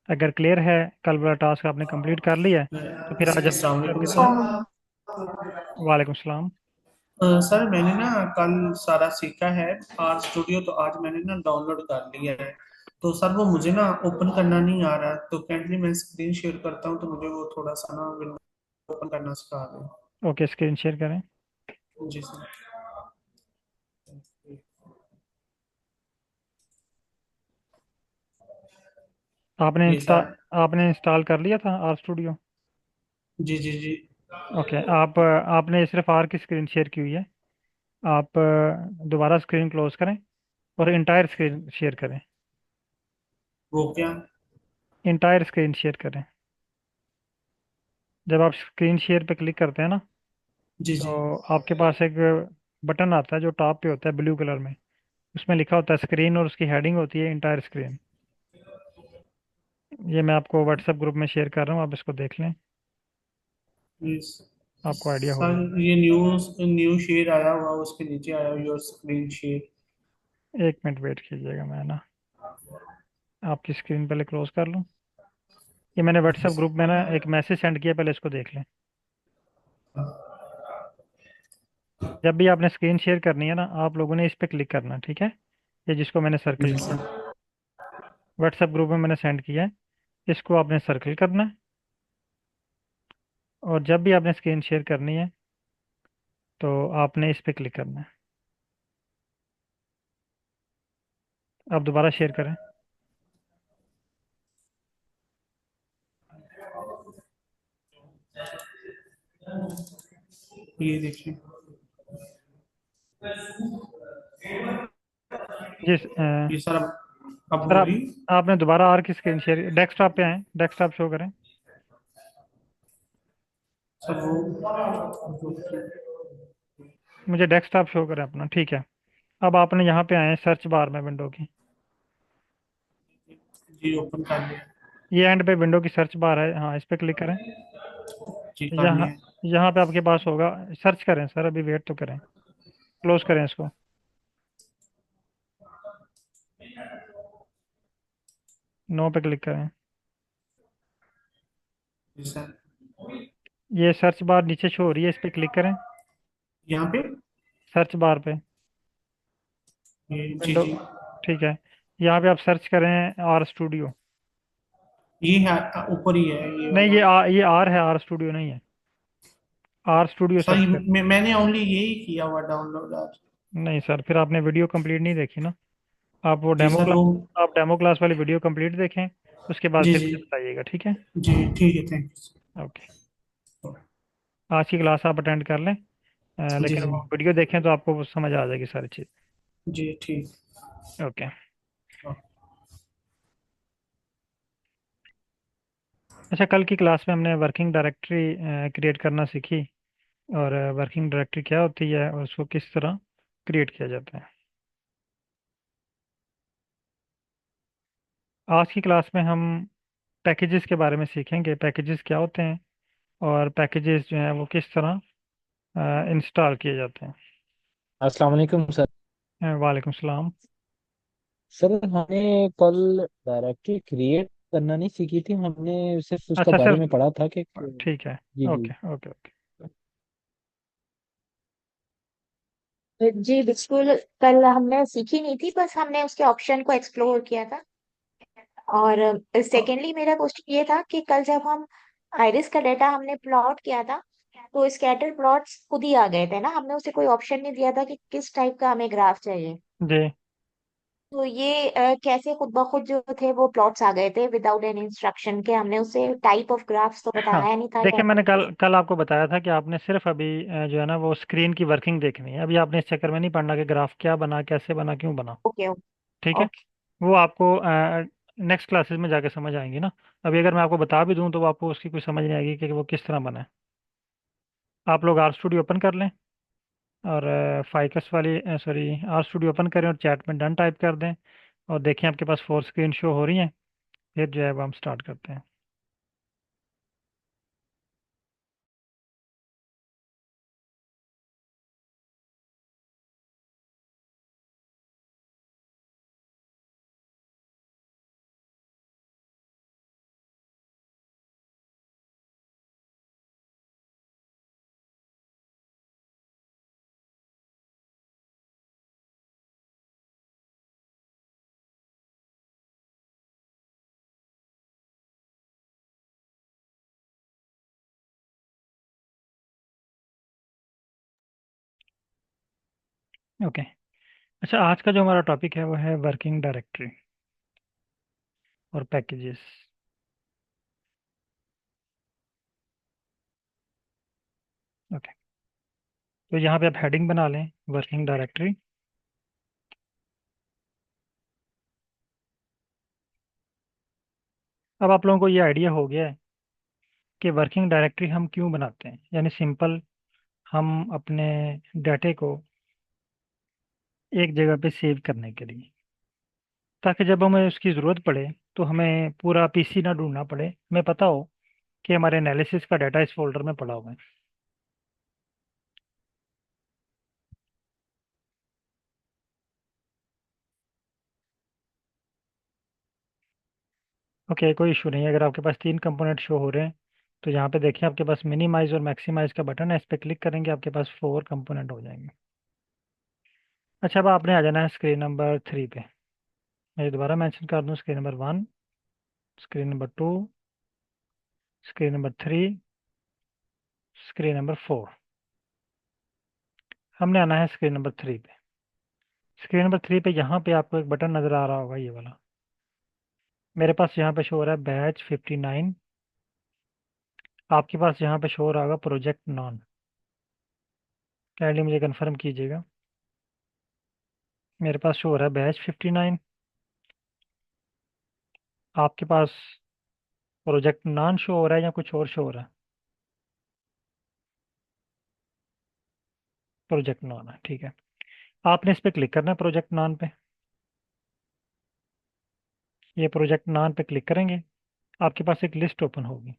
अगर क्लियर है, कल वाला टास्क आपने कंप्लीट कर लिया है, तो फिर आज हम अस्सलाम वालेकुम करके दें। सर। वालेकुम सलाम। सर मैंने ना कल सारा सीखा है आर स्टूडियो, तो आज मैंने ना डाउनलोड कर लिया है। तो सर वो मुझे ना ओपन करना नहीं आ रहा, तो काइंडली मैं स्क्रीन शेयर करता हूँ, तो मुझे वो थोड़ा सा ना विंडो ओपन करना सिखा दें। ओके, स्क्रीन शेयर करें। जी सर। आपने ये इंस्टा सर। आपने इंस्टॉल कर लिया था आर स्टूडियो? जी जी जी। ओके, आप आपने सिर्फ आर की स्क्रीन शेयर की हुई है। आप दोबारा स्क्रीन क्लोज करें और इंटायर स्क्रीन शेयर करें। वो क्या? इंटायर स्क्रीन शेयर करें। जब आप स्क्रीन शेयर पे क्लिक करते हैं ना, जी जी। तो आपके पास एक बटन आता है जो टॉप पे होता है ब्लू कलर में। उसमें लिखा होता है स्क्रीन और उसकी हेडिंग होती है इंटायर स्क्रीन। ये मैं आपको व्हाट्सएप ग्रुप में शेयर कर रहा हूँ, आप इसको देख लें। ये आपको आइडिया हो सर, जाएगा। ये न्यूज़ न्यू शेयर आया हुआ, उसके नीचे आया हुआ योर स्क्रीन शेयर। एक मिनट वेट कीजिएगा, मैं ना आपकी स्क्रीन पहले क्लोज कर लूँ। ये मैंने व्हाट्सएप ग्रुप में ना एक मैसेज सेंड किया, पहले इसको देख लें। जब भी आपने स्क्रीन शेयर करनी है ना, आप लोगों ने इस पे क्लिक करना, ठीक है? ये जिसको मैंने सर्कल जी किया, सर। व्हाट्सएप ग्रुप में मैंने सेंड किया है, इसको आपने सर्कल करना है। और जब भी आपने स्क्रीन शेयर करनी है, तो आपने इस पे क्लिक करना है। आप दोबारा शेयर करें। ये देखिए। जिस ये सर अब सर, हो रही। आपने दोबारा आर की स्क्रीन शेयर, डेस्कटॉप पे आए, डेस्कटॉप शो करें। सर वो मुझे डेस्कटॉप शो करें अपना, ठीक है? अब आपने यहाँ पे आए सर्च बार में विंडो की। जी ओपन कर लिया। ये एंड पे विंडो की सर्च बार है, हाँ, इस पे क्लिक करें। जी कर यहाँ लिया। यहाँ पे आपके पास होगा, सर्च करें सर, अभी वेट तो करें। क्लोज करें इसको। नो पे क्लिक करें। जी सर। ये सर्च बार नीचे शो हो रही है, इस पे क्लिक करें। यहाँ पे। सर्च बार पे जी विंडो, जी। ठीक है? यहाँ पे आप सर्च करें आर स्टूडियो। ये है, ऊपर ही है ये नहीं, वाला। ये आर है, आर स्टूडियो नहीं है। आर स्टूडियो सर सर्च ये कर। मैंने ओनली यही किया हुआ डाउनलोड आज। नहीं सर, फिर आपने वीडियो कंप्लीट नहीं देखी ना। आप वो जी डेमो सर क्लास वो। आप डेमो क्लास वाली वीडियो कंप्लीट देखें, उसके बाद जी फिर जी। मुझे बताइएगा, ठीक है? जी ठीक है, थैंक ओके। यू। आज की क्लास आप अटेंड कर लें, जी लेकिन जी। वो वीडियो देखें तो आपको वो समझ आ जाएगी सारी चीज़। जी ठीक। ओके। अच्छा, कल की क्लास में हमने वर्किंग डायरेक्टरी क्रिएट करना सीखी, और वर्किंग डायरेक्टरी क्या होती है और उसको किस तरह क्रिएट किया जाता है। आज की क्लास में हम पैकेजेस के बारे में सीखेंगे, पैकेजेस क्या होते हैं और पैकेजेस जो हैं वो किस तरह इंस्टॉल किए जाते हैं। अस्सलाम वालेकुम सर। वालेकुम सलाम। सर हमें कल डायरेक्टरी क्रिएट करना नहीं सीखी थी, हमने सिर्फ उसका अच्छा बारे सर, में पढ़ा था कि ठीक है। जी जी। Okay okay okay. जी बिल्कुल, कल हमने सीखी नहीं थी, बस हमने उसके ऑप्शन को एक्सप्लोर किया था। और सेकेंडली मेरा क्वेश्चन ये था कि कल जब हम आइरिस का डेटा हमने प्लॉट किया था, तो स्कैटर प्लॉट्स खुद ही आ गए थे ना, हमने उसे कोई ऑप्शन नहीं दिया था कि किस टाइप का हमें ग्राफ चाहिए। जी तो ये कैसे खुद ब खुद जो थे वो प्लॉट्स आ गए थे विदाउट एनी इंस्ट्रक्शन के? हमने उसे टाइप ऑफ ग्राफ्स तो हाँ, बताया नहीं था देखिए, मैंने डेटा। कल कल आपको बताया था कि आपने सिर्फ अभी जो है ना वो स्क्रीन की वर्किंग देखनी है। अभी आपने इस चक्कर में नहीं पड़ना कि ग्राफ क्या बना, कैसे बना, क्यों बना। ओके ठीक है? ओके। वो आपको नेक्स्ट क्लासेस में जाके समझ आएंगी ना। अभी अगर मैं आपको बता भी दूं तो वो आपको उसकी कोई समझ नहीं आएगी कि वो किस तरह बना है। आप लोग आर स्टूडियो ओपन कर लें, और फाइकस वाली सॉरी, आर स्टूडियो ओपन करें और चैट में डन टाइप कर दें, और देखें आपके पास 4 स्क्रीन शो हो रही हैं। फिर जो है वो हम स्टार्ट करते हैं। ओके। अच्छा, आज का जो हमारा टॉपिक है वो है वर्किंग डायरेक्टरी और पैकेजेस। ओके, तो यहाँ पे आप हेडिंग बना लें, वर्किंग डायरेक्टरी। अब आप लोगों को ये आइडिया हो गया है कि वर्किंग डायरेक्टरी हम क्यों बनाते हैं, यानी सिंपल हम अपने डाटे को एक जगह पे सेव करने के लिए, ताकि जब हमें उसकी ज़रूरत पड़े तो हमें पूरा पीसी ना ढूंढना पड़े, हमें पता हो कि हमारे एनालिसिस का डाटा इस फोल्डर में पड़ा हुआ है। ओके, कोई इशू नहीं है। अगर आपके पास तीन कंपोनेंट शो हो रहे हैं तो यहाँ पे देखिए आपके पास मिनिमाइज और मैक्सिमाइज का बटन है, इस पर क्लिक करेंगे आपके पास 4 कंपोनेंट हो जाएंगे। अच्छा, अब आपने आ जाना है स्क्रीन नंबर 3 पे। मैं दोबारा मेंशन कर दूँ, screen number 1, screen number 2, screen number 3, screen number 4। हमने आना है स्क्रीन नंबर 3 पे। स्क्रीन नंबर 3 पे यहाँ पे आपको एक बटन नज़र आ रहा होगा, ये वाला। मेरे पास यहाँ पे शो हो रहा है बैच 59। आपके पास यहाँ पे शो हो रहा होगा प्रोजेक्ट नॉन। काइंडली मुझे कंफर्म कीजिएगा। मेरे पास शो हो रहा है बैच 59। आपके पास प्रोजेक्ट नॉन शो हो रहा है या कुछ और शो हो रहा है? प्रोजेक्ट नॉन है, ठीक है। आपने इस पे क्लिक करना है, प्रोजेक्ट नॉन पे। ये प्रोजेक्ट नॉन पे क्लिक करेंगे, आपके पास एक लिस्ट ओपन होगी।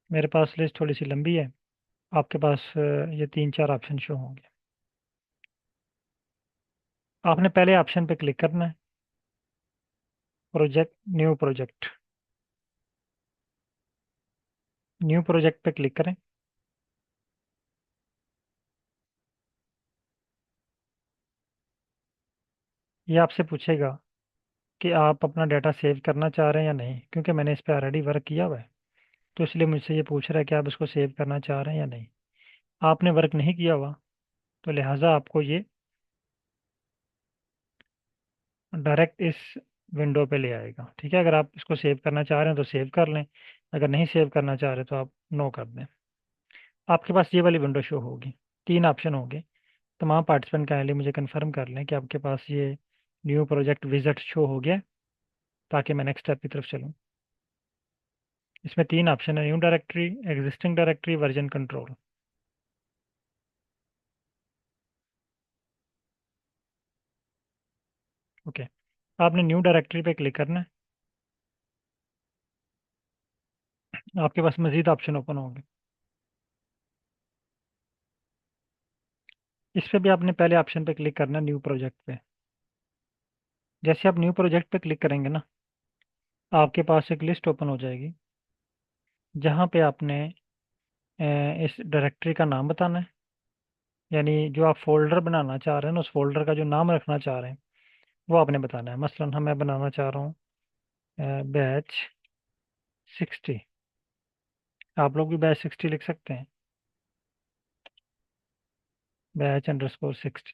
मेरे पास लिस्ट थोड़ी सी लंबी है, आपके पास ये 3-4 ऑप्शन शो होंगे। आपने पहले ऑप्शन पे क्लिक करना है, project, new project. New project पे क्लिक करें। ये आपसे पूछेगा कि आप अपना डाटा सेव करना चाह रहे हैं या नहीं, क्योंकि मैंने इस पर ऑलरेडी वर्क किया हुआ है, तो इसलिए मुझसे ये पूछ रहा है कि आप इसको सेव करना चाह रहे हैं या नहीं। आपने वर्क नहीं किया हुआ, तो लिहाजा आपको ये डायरेक्ट इस विंडो पे ले आएगा। ठीक है, अगर आप इसको सेव करना चाह रहे हैं तो सेव कर लें, अगर नहीं सेव करना चाह रहे तो आप नो कर दें। आपके पास ये वाली विंडो शो होगी, 3 ऑप्शन होंगे। तमाम पार्टिसिपेंट काइंडली मुझे कंफर्म कर लें कि आपके पास ये न्यू प्रोजेक्ट विजिट शो हो गया, ताकि मैं नेक्स्ट स्टेप की तरफ चलूँ। इसमें 3 ऑप्शन है, new directory, existing directory, version control. Okay, आपने न्यू डायरेक्टरी पे क्लिक करना है, आपके पास मजीद ऑप्शन ओपन होंगे। इस पे भी आपने पहले ऑप्शन पे क्लिक करना है, न्यू प्रोजेक्ट पे। जैसे आप न्यू प्रोजेक्ट पे क्लिक करेंगे ना, आपके पास एक लिस्ट ओपन हो जाएगी, जहाँ पे आपने इस डायरेक्टरी का नाम बताना है, यानी जो आप फोल्डर बनाना चाह रहे हैं ना, उस फोल्डर का जो नाम रखना चाह रहे हैं वो आपने बताना है। मसलन मैं बनाना चाह रहा हूँ बैच 60। आप लोग भी बैच 60 लिख सकते हैं, बैच_60।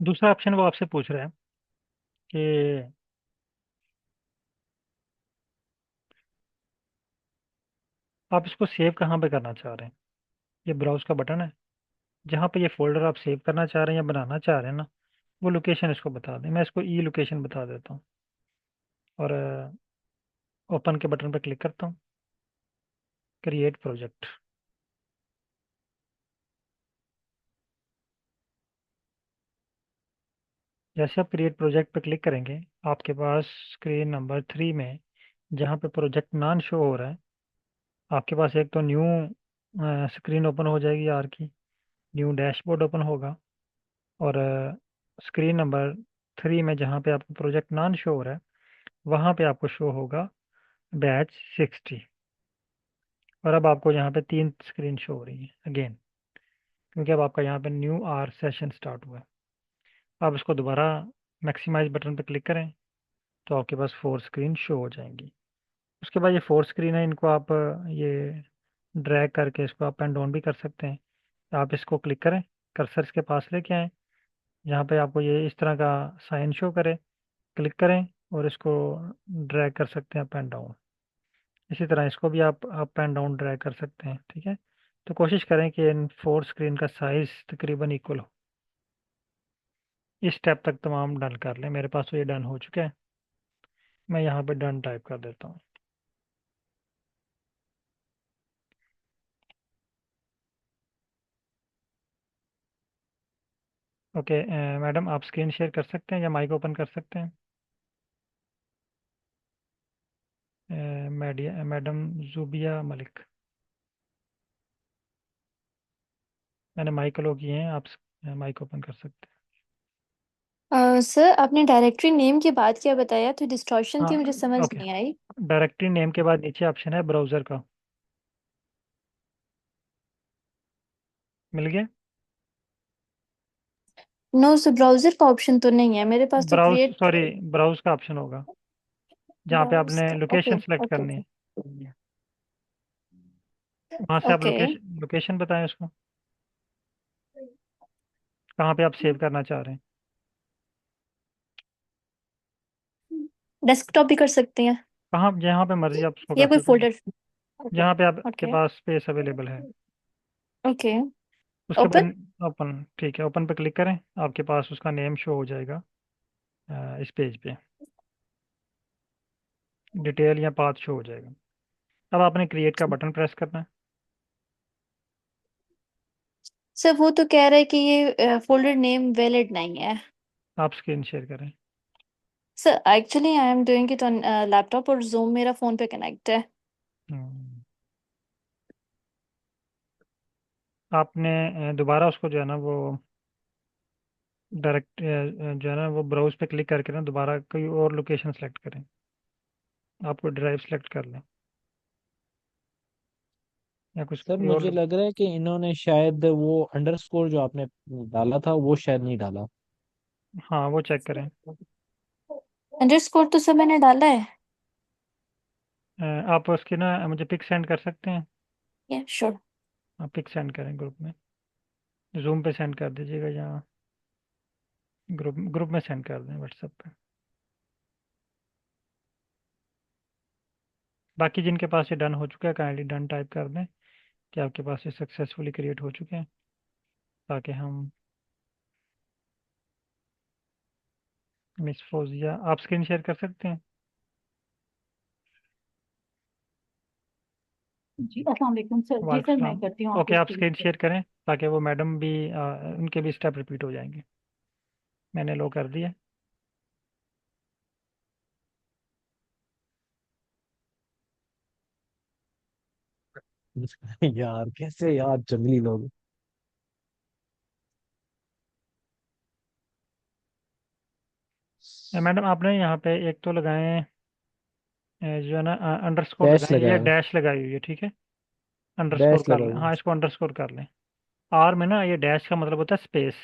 दूसरा ऑप्शन वो आपसे पूछ रहा है कि आप इसको सेव कहाँ पे करना चाह रहे हैं। ये ब्राउज का बटन है, जहाँ पे ये फोल्डर आप सेव करना चाह रहे हैं या बनाना चाह रहे हैं ना, वो लोकेशन इसको बता दें। मैं इसको ई लोकेशन बता देता हूँ और ओपन के बटन पर क्लिक करता हूँ, क्रिएट प्रोजेक्ट। जैसे आप क्रिएट प्रोजेक्ट पर क्लिक करेंगे, आपके पास स्क्रीन नंबर 3 में जहाँ पे प्रोजेक्ट नाम शो हो रहा है, आपके पास एक तो न्यू स्क्रीन ओपन हो जाएगी आर की, न्यू डैशबोर्ड ओपन होगा। और स्क्रीन नंबर 3 में जहाँ पे आपको प्रोजेक्ट नाम शो हो रहा है, वहाँ पे आपको शो होगा बैच 60। और अब आपको यहाँ पे 3 स्क्रीन शो हो रही है अगेन, क्योंकि अब आपका यहाँ पे न्यू आर सेशन स्टार्ट हुआ है। आप इसको दोबारा मैक्सिमाइज बटन पर क्लिक करें, तो आपके पास 4 स्क्रीन शो हो जाएंगी। उसके बाद ये 4 स्क्रीन है, इनको आप ये ड्रैग करके इसको अप एंड डाउन भी कर सकते हैं। आप इसको क्लिक करें, कर्सर के पास लेके आएँ, जहाँ पे आपको ये इस तरह का साइन शो करे, क्लिक करें और इसको ड्रैग कर सकते हैं अप एंड डाउन। इसी तरह इसको भी आप अप एंड डाउन ड्रैग कर सकते हैं, ठीक है। तो कोशिश करें कि इन 4 स्क्रीन का साइज़ तकरीबन इक्वल हो। इस स्टेप तक तमाम डन कर लें। मेरे पास तो ये डन हो चुका है। मैं यहाँ पे डन टाइप कर देता हूँ। ओके मैडम, आप स्क्रीन शेयर कर सकते हैं या माइक ओपन कर सकते हैं? मैडम जुबिया मलिक, मैंने माइक अलो किए हैं, आप माइक ओपन कर सकते सर आपने डायरेक्टरी नेम के बाद क्या बताया, तो डिस्टॉर्शन हैं। थी, मुझे समझ हाँ ओके, नहीं आई। डायरेक्टरी नेम के बाद नीचे ऑप्शन है ब्राउज़र का, मिल गया? नो सर, ब्राउजर का ऑप्शन तो नहीं है मेरे पास, तो ब्राउज क्रिएट। सॉरी, ब्राउज का ऑप्शन होगा जहाँ पे ब्राउज आपने का, ओके लोकेशन सेलेक्ट ओके करनी है। वहाँ से आप ओके। लोकेशन लोकेशन बताएं उसको, कहाँ पे आप सेव करना चाह रहे हैं। डेस्कटॉप भी कर सकते हैं कहाँ, जहाँ पे मर्जी आप उसको या कर कोई सकते हैं, फोल्डर। ओके जहाँ पे आपके ओके पास स्पेस अवेलेबल है। ओके। उसके बाद ओपन। ओपन, ठीक है, ओपन पे क्लिक करें, आपके पास उसका नेम शो हो जाएगा इस पेज पे, डिटेल या पाथ शो हो जाएगा। अब आपने क्रिएट का बटन प्रेस करना है। सर वो तो कह रहा है कि ये फोल्डर नेम वैलिड नहीं है। आप स्क्रीन शेयर करें। Sir actually I am doing it on laptop और जूम मेरा फोन पे कनेक्ट है। हम्म, आपने दोबारा उसको जो है ना वो डायरेक्ट जो है ना वो ब्राउज पे क्लिक करके ना दोबारा कोई और लोकेशन सेलेक्ट करें, आपको ड्राइव सेलेक्ट कर लें या कुछ सर कोई और मुझे लग रहा है कि इन्होंने शायद वो अंडरस्कोर जो आपने डाला था वो शायद नहीं डाला। हाँ वो चेक करें। अंडरस्कोर तो सर मैंने डाला है। आप उसकी ना मुझे पिक सेंड कर सकते हैं? या श्योर। आप पिक सेंड करें ग्रुप में, जूम पे सेंड कर दीजिएगा या ग्रुप ग्रुप में सेंड कर दें व्हाट्सएप पे। बाकी जिनके पास ये डन हो चुका है काइंडली डन टाइप कर दें कि आपके पास ये सक्सेसफुली क्रिएट हो चुके हैं, ताकि हम मिस फौजिया, आप स्क्रीन शेयर कर सकते हैं? जी अस्सलाम वालेकुम सर। जी वालेकुम सर, मैं सलाम। करती हूँ ओके, आपको आप स्क्रीन स्क्रीन शेयर। शेयर करें ताकि वो मैडम भी उनके भी स्टेप रिपीट हो जाएंगे। मैंने लो कर दिया। यार कैसे यार जंगली लोग। मैडम आपने यहाँ पे एक तो लगाए जो है ना अंडरस्कोर डैश लगाए या लगाया। डैश लगाई हुई है, ठीक है। अंडरस्कोर डैश कर लें, लगाई। हाँ इसको अंडरस्कोर कर लें। आर में ना ये डैश का मतलब होता है स्पेस,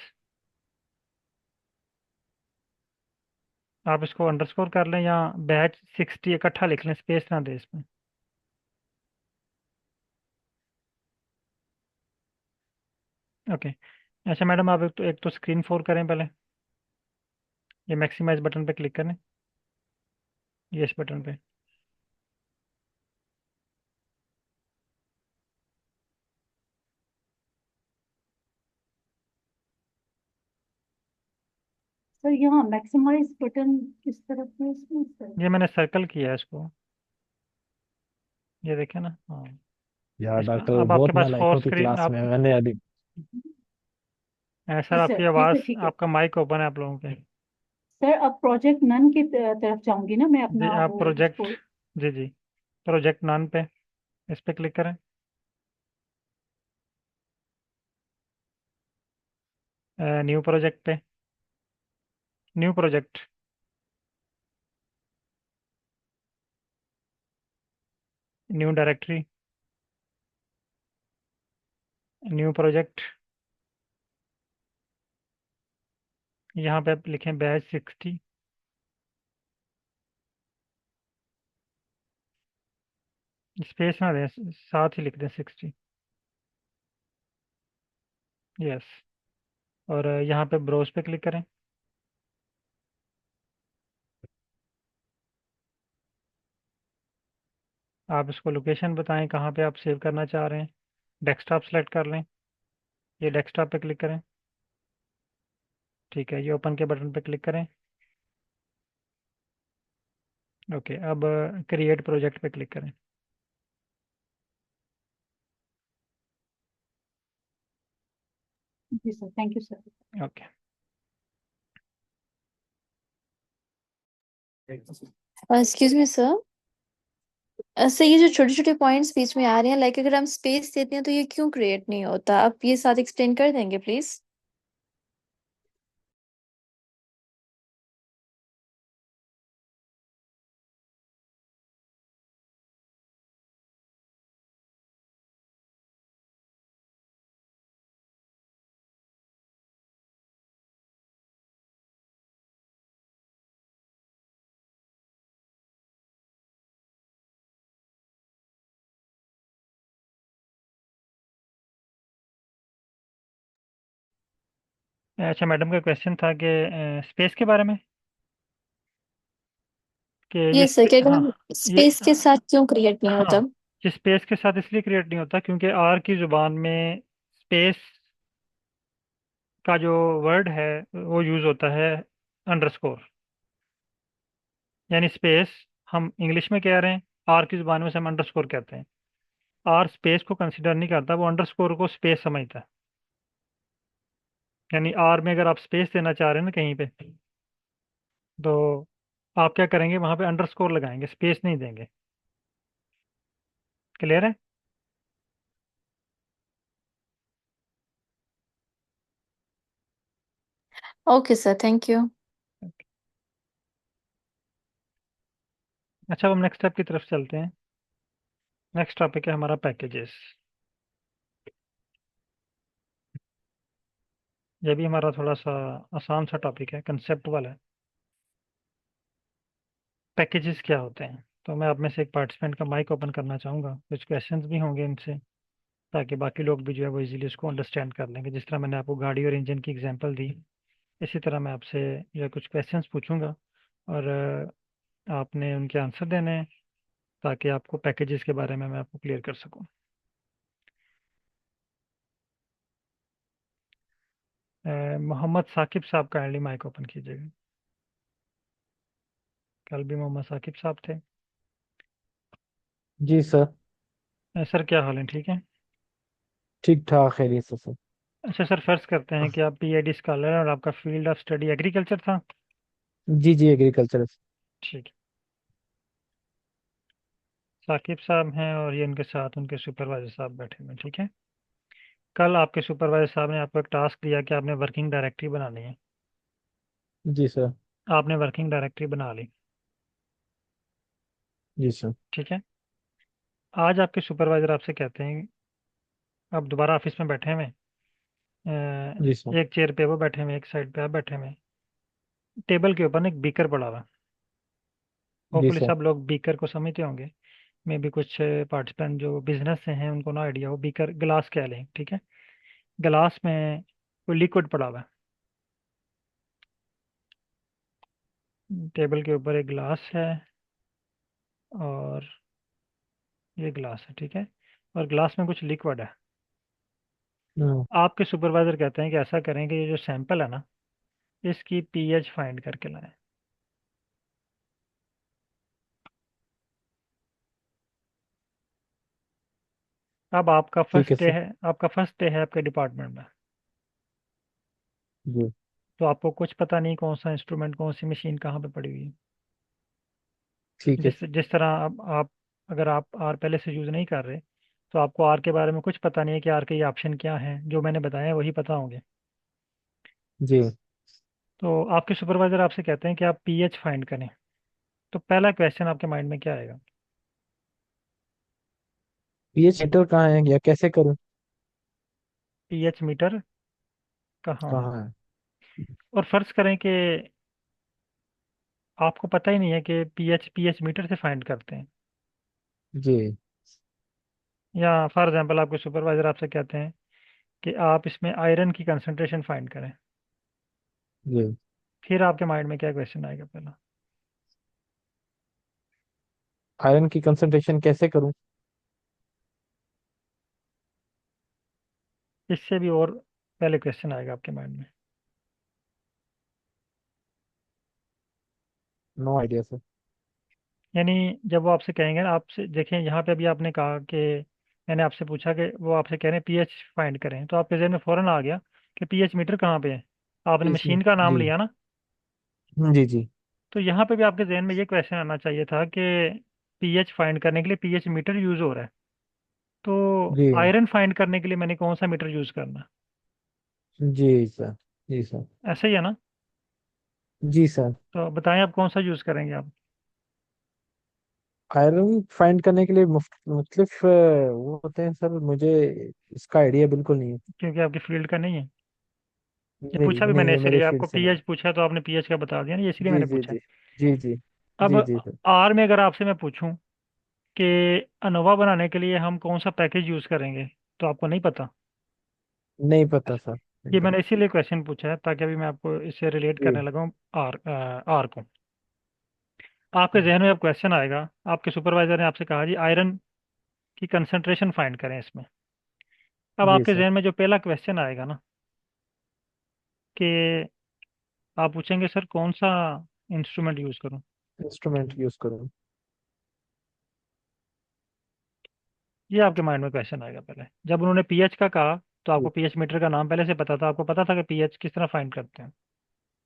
आप इसको अंडरस्कोर कर लें या बैच 60 इकट्ठा लिख लें, स्पेस ना दे इसमें। ओके। अच्छा मैडम, आप एक तो स्क्रीन 4 करें पहले, ये मैक्सिमाइज बटन पे क्लिक करें, ये इस बटन पे। सर यहाँ मैक्सिमाइज बटन किस तरफ है इसमें सर? ये मैंने सर्कल किया है इसको, ये देखें ना, हाँ। यार इस पर डॉक्टर अब आपके बहुत पास नालायक फोर होती स्क्रीन क्लास आप में मैंने अभी। सर आपकी जी आवाज़, सर ठीक है। आपका माइक ओपन है आप लोगों के। सर अब प्रोजेक्ट नन की तरफ जाऊंगी ना मैं जी अपना आप वो प्रोजेक्ट, उसको। जी जी, प्रोजेक्ट नॉन पे, इस पे क्लिक करें। न्यू प्रोजेक्ट पे, new project, new directory, new project, यहाँ पे आप लिखें बैच 60, स्पेस ना दें, साथ ही लिख दें 60। यस। और यहाँ पे ब्राउज पे क्लिक करें। आप इसको लोकेशन बताएं कहाँ पे आप सेव करना चाह रहे हैं। डेस्कटॉप सेलेक्ट कर लें, ये डेस्कटॉप पे क्लिक करें। ठीक है, ये ओपन के बटन पे क्लिक करें। ओके, अब क्रिएट प्रोजेक्ट पे क्लिक करें। जी sir, thank you sir. Okay. Excuse me sir, sir ये जो छोटे छोटे पॉइंट्स बीच में आ रहे हैं, लाइक अगर हम स्पेस देते हैं तो ये क्यों क्रिएट नहीं होता? आप ये साथ एक्सप्लेन कर देंगे प्लीज? अच्छा, मैडम का क्वेश्चन था कि स्पेस के बारे में, कि ये ये सर, कि अगर हाँ, हम ये स्पेस के साथ क्यों क्रिएट नहीं हाँ, होता? ये स्पेस के साथ इसलिए क्रिएट नहीं होता क्योंकि आर की ज़ुबान में स्पेस का जो वर्ड है वो यूज़ होता है अंडरस्कोर। यानी स्पेस हम इंग्लिश में कह रहे हैं, आर की ज़ुबान में से हम अंडरस्कोर कहते हैं। आर स्पेस को कंसिडर नहीं करता, वो अंडरस्कोर को स्पेस समझता है। यानी आर में अगर आप स्पेस देना चाह रहे हैं ना कहीं पे, तो आप क्या करेंगे, वहां पे अंडरस्कोर लगाएंगे, स्पेस नहीं देंगे। क्लियर है? Okay sir, thank you. अच्छा, अब हम नेक्स्ट स्टेप की तरफ चलते हैं। नेक्स्ट टॉपिक है हमारा पैकेजेस। ये भी हमारा थोड़ा सा आसान सा टॉपिक है, कंसेप्ट वाला है। पैकेजेस क्या होते हैं? तो मैं आप में से एक पार्टिसिपेंट का माइक ओपन करना चाहूँगा, कुछ क्वेश्चंस भी होंगे इनसे, ताकि बाकी लोग भी जो है वो इजीली उसको अंडरस्टैंड कर लेंगे। जिस तरह मैंने आपको गाड़ी और इंजन की एग्जांपल दी, इसी तरह मैं आपसे जो है कुछ क्वेश्चंस पूछूंगा, और आपने उनके आंसर देने हैं, ताकि आपको पैकेजेस के बारे में मैं आपको क्लियर कर सकूं। मोहम्मद साकिब साहब काइंडली माइक ओपन कीजिएगा। कल भी मोहम्मद साकिब साहब थे। जी सर। सर क्या हाल है, ठीक है? ठीक ठाक खैरियत से सर। अच्छा सर, फर्ज करते हैं कि आप पीएचडी स्कॉलर हैं और आपका फील्ड ऑफ स्टडी एग्रीकल्चर था। जी जी, एग्रीकल्चर। ठीक है। साकिब साहब हैं और ये उनके साथ उनके सुपरवाइजर साहब बैठे हुए हैं, ठीक है? कल आपके सुपरवाइजर साहब ने आपको एक टास्क दिया कि आपने वर्किंग डायरेक्टरी बनानी है। जी सर। आपने वर्किंग डायरेक्टरी बना ली, जी सर। ठीक है? आज आपके सुपरवाइजर आपसे कहते हैं, आप दोबारा ऑफिस में बैठे हुए हैं, जी सर। एक चेयर पे वो बैठे हुए हैं, एक साइड पे आप बैठे हुए हैं। टेबल के ऊपर ना एक बीकर पड़ा हुआ है। जी होपफुली सर। सब लोग बीकर को समझते होंगे। मे भी कुछ पार्टिसिपेंट जो बिजनेस से हैं उनको ना आइडिया हो, बीकर गिलास कह लें, ठीक है? गिलास में कोई लिक्विड पड़ा हुआ है। टेबल के ऊपर एक गिलास है, और ये गिलास है, ठीक है? और गिलास में कुछ लिक्विड है। हम्म। आपके सुपरवाइजर कहते हैं कि ऐसा करें कि ये जो सैंपल है ना, इसकी पीएच फाइंड करके लाएं। अब आपका ठीक है फर्स्ट डे सर। है, आपका फर्स्ट डे है आपके डिपार्टमेंट में। जी। तो आपको कुछ पता नहीं कौन सा इंस्ट्रूमेंट, कौन सी मशीन कहाँ पे पड़ी हुई है। ठीक है जिस सर। जिस तरह अब आप, अगर आप आर पहले से यूज़ नहीं कर रहे, तो आपको आर के बारे में कुछ पता नहीं है कि आर के ये ऑप्शन क्या हैं, जो मैंने बताए हैं वही पता होंगे। जी। तो आपके सुपरवाइजर आपसे कहते हैं कि आप पीएच फाइंड करें। तो पहला क्वेश्चन आपके माइंड में क्या आएगा? पीएच मीटर कहाँ है या कैसे करूँ? पीएच मीटर कहाँ है? कहाँ है? और फर्ज करें कि आपको पता ही नहीं है कि पीएच पीएच मीटर से फाइंड करते हैं। जी। या फॉर एग्जांपल आपके सुपरवाइजर आपसे कहते हैं कि आप इसमें आयरन की कंसंट्रेशन फाइंड करें, जी। फिर आपके माइंड में क्या क्वेश्चन आएगा पहला? आयरन की कंसंट्रेशन कैसे करूं? इससे भी और पहले क्वेश्चन आएगा आपके माइंड में। No idea sir. यानी जब वो आपसे कहेंगे ना, आपसे देखें यहाँ पे अभी आपने कहा कि मैंने आपसे पूछा कि वो आपसे कह रहे हैं पीएच फाइंड करें, तो आपके जहन में फौरन आ गया कि पीएच मीटर कहाँ पे है। आपने इसमें मशीन का नाम जी। लिया ना, जी जी। तो यहाँ पे भी आपके जहन में ये क्वेश्चन आना चाहिए था कि पीएच फाइंड करने के लिए पीएच मीटर यूज हो रहा है, तो जी आयरन फाइंड करने के लिए मैंने कौन सा मीटर यूज करना? जी सर। जी सर। ऐसा ही है ना? जी सर। तो बताएं आप कौन सा यूज करेंगे आप? आयरन फाइंड करने के लिए मुख्तलिफ वो होते हैं सर, मुझे इसका आइडिया बिल्कुल नहीं है। क्योंकि आपकी फील्ड का नहीं है। ये नहीं पूछा भी मैंने नहीं, ये मेरे इसलिए, फील्ड आपको से नहीं। पीएच पूछा तो आपने पीएच का बता दिया ना, ये इसलिए जी मैंने जी पूछा है। जी। जी जी। अब जी जी सर। आर में अगर आपसे मैं पूछूं कि अनोवा बनाने के लिए हम कौन सा पैकेज यूज करेंगे, तो आपको नहीं पता। नहीं पता सर, नहीं ये पता। मैंने इसीलिए क्वेश्चन पूछा है ताकि अभी मैं आपको इससे रिलेट जी करने लगा हूँ आर आर को। आपके जहन में अब क्वेश्चन आएगा, आपके सुपरवाइजर ने आपसे कहा जी आयरन की कंसंट्रेशन फाइंड करें इसमें। अब जी आपके सर। जहन में जो पहला क्वेश्चन आएगा ना, कि आप पूछेंगे सर कौन सा इंस्ट्रूमेंट यूज करूं। इंस्ट्रूमेंट यूज करूँ। ये आपके माइंड में क्वेश्चन आएगा पहले। जब उन्होंने पीएच का कहा तो आपको जी। पीएच मीटर का नाम पहले से पता था, आपको पता था कि पीएच किस तरह फाइंड करते हैं।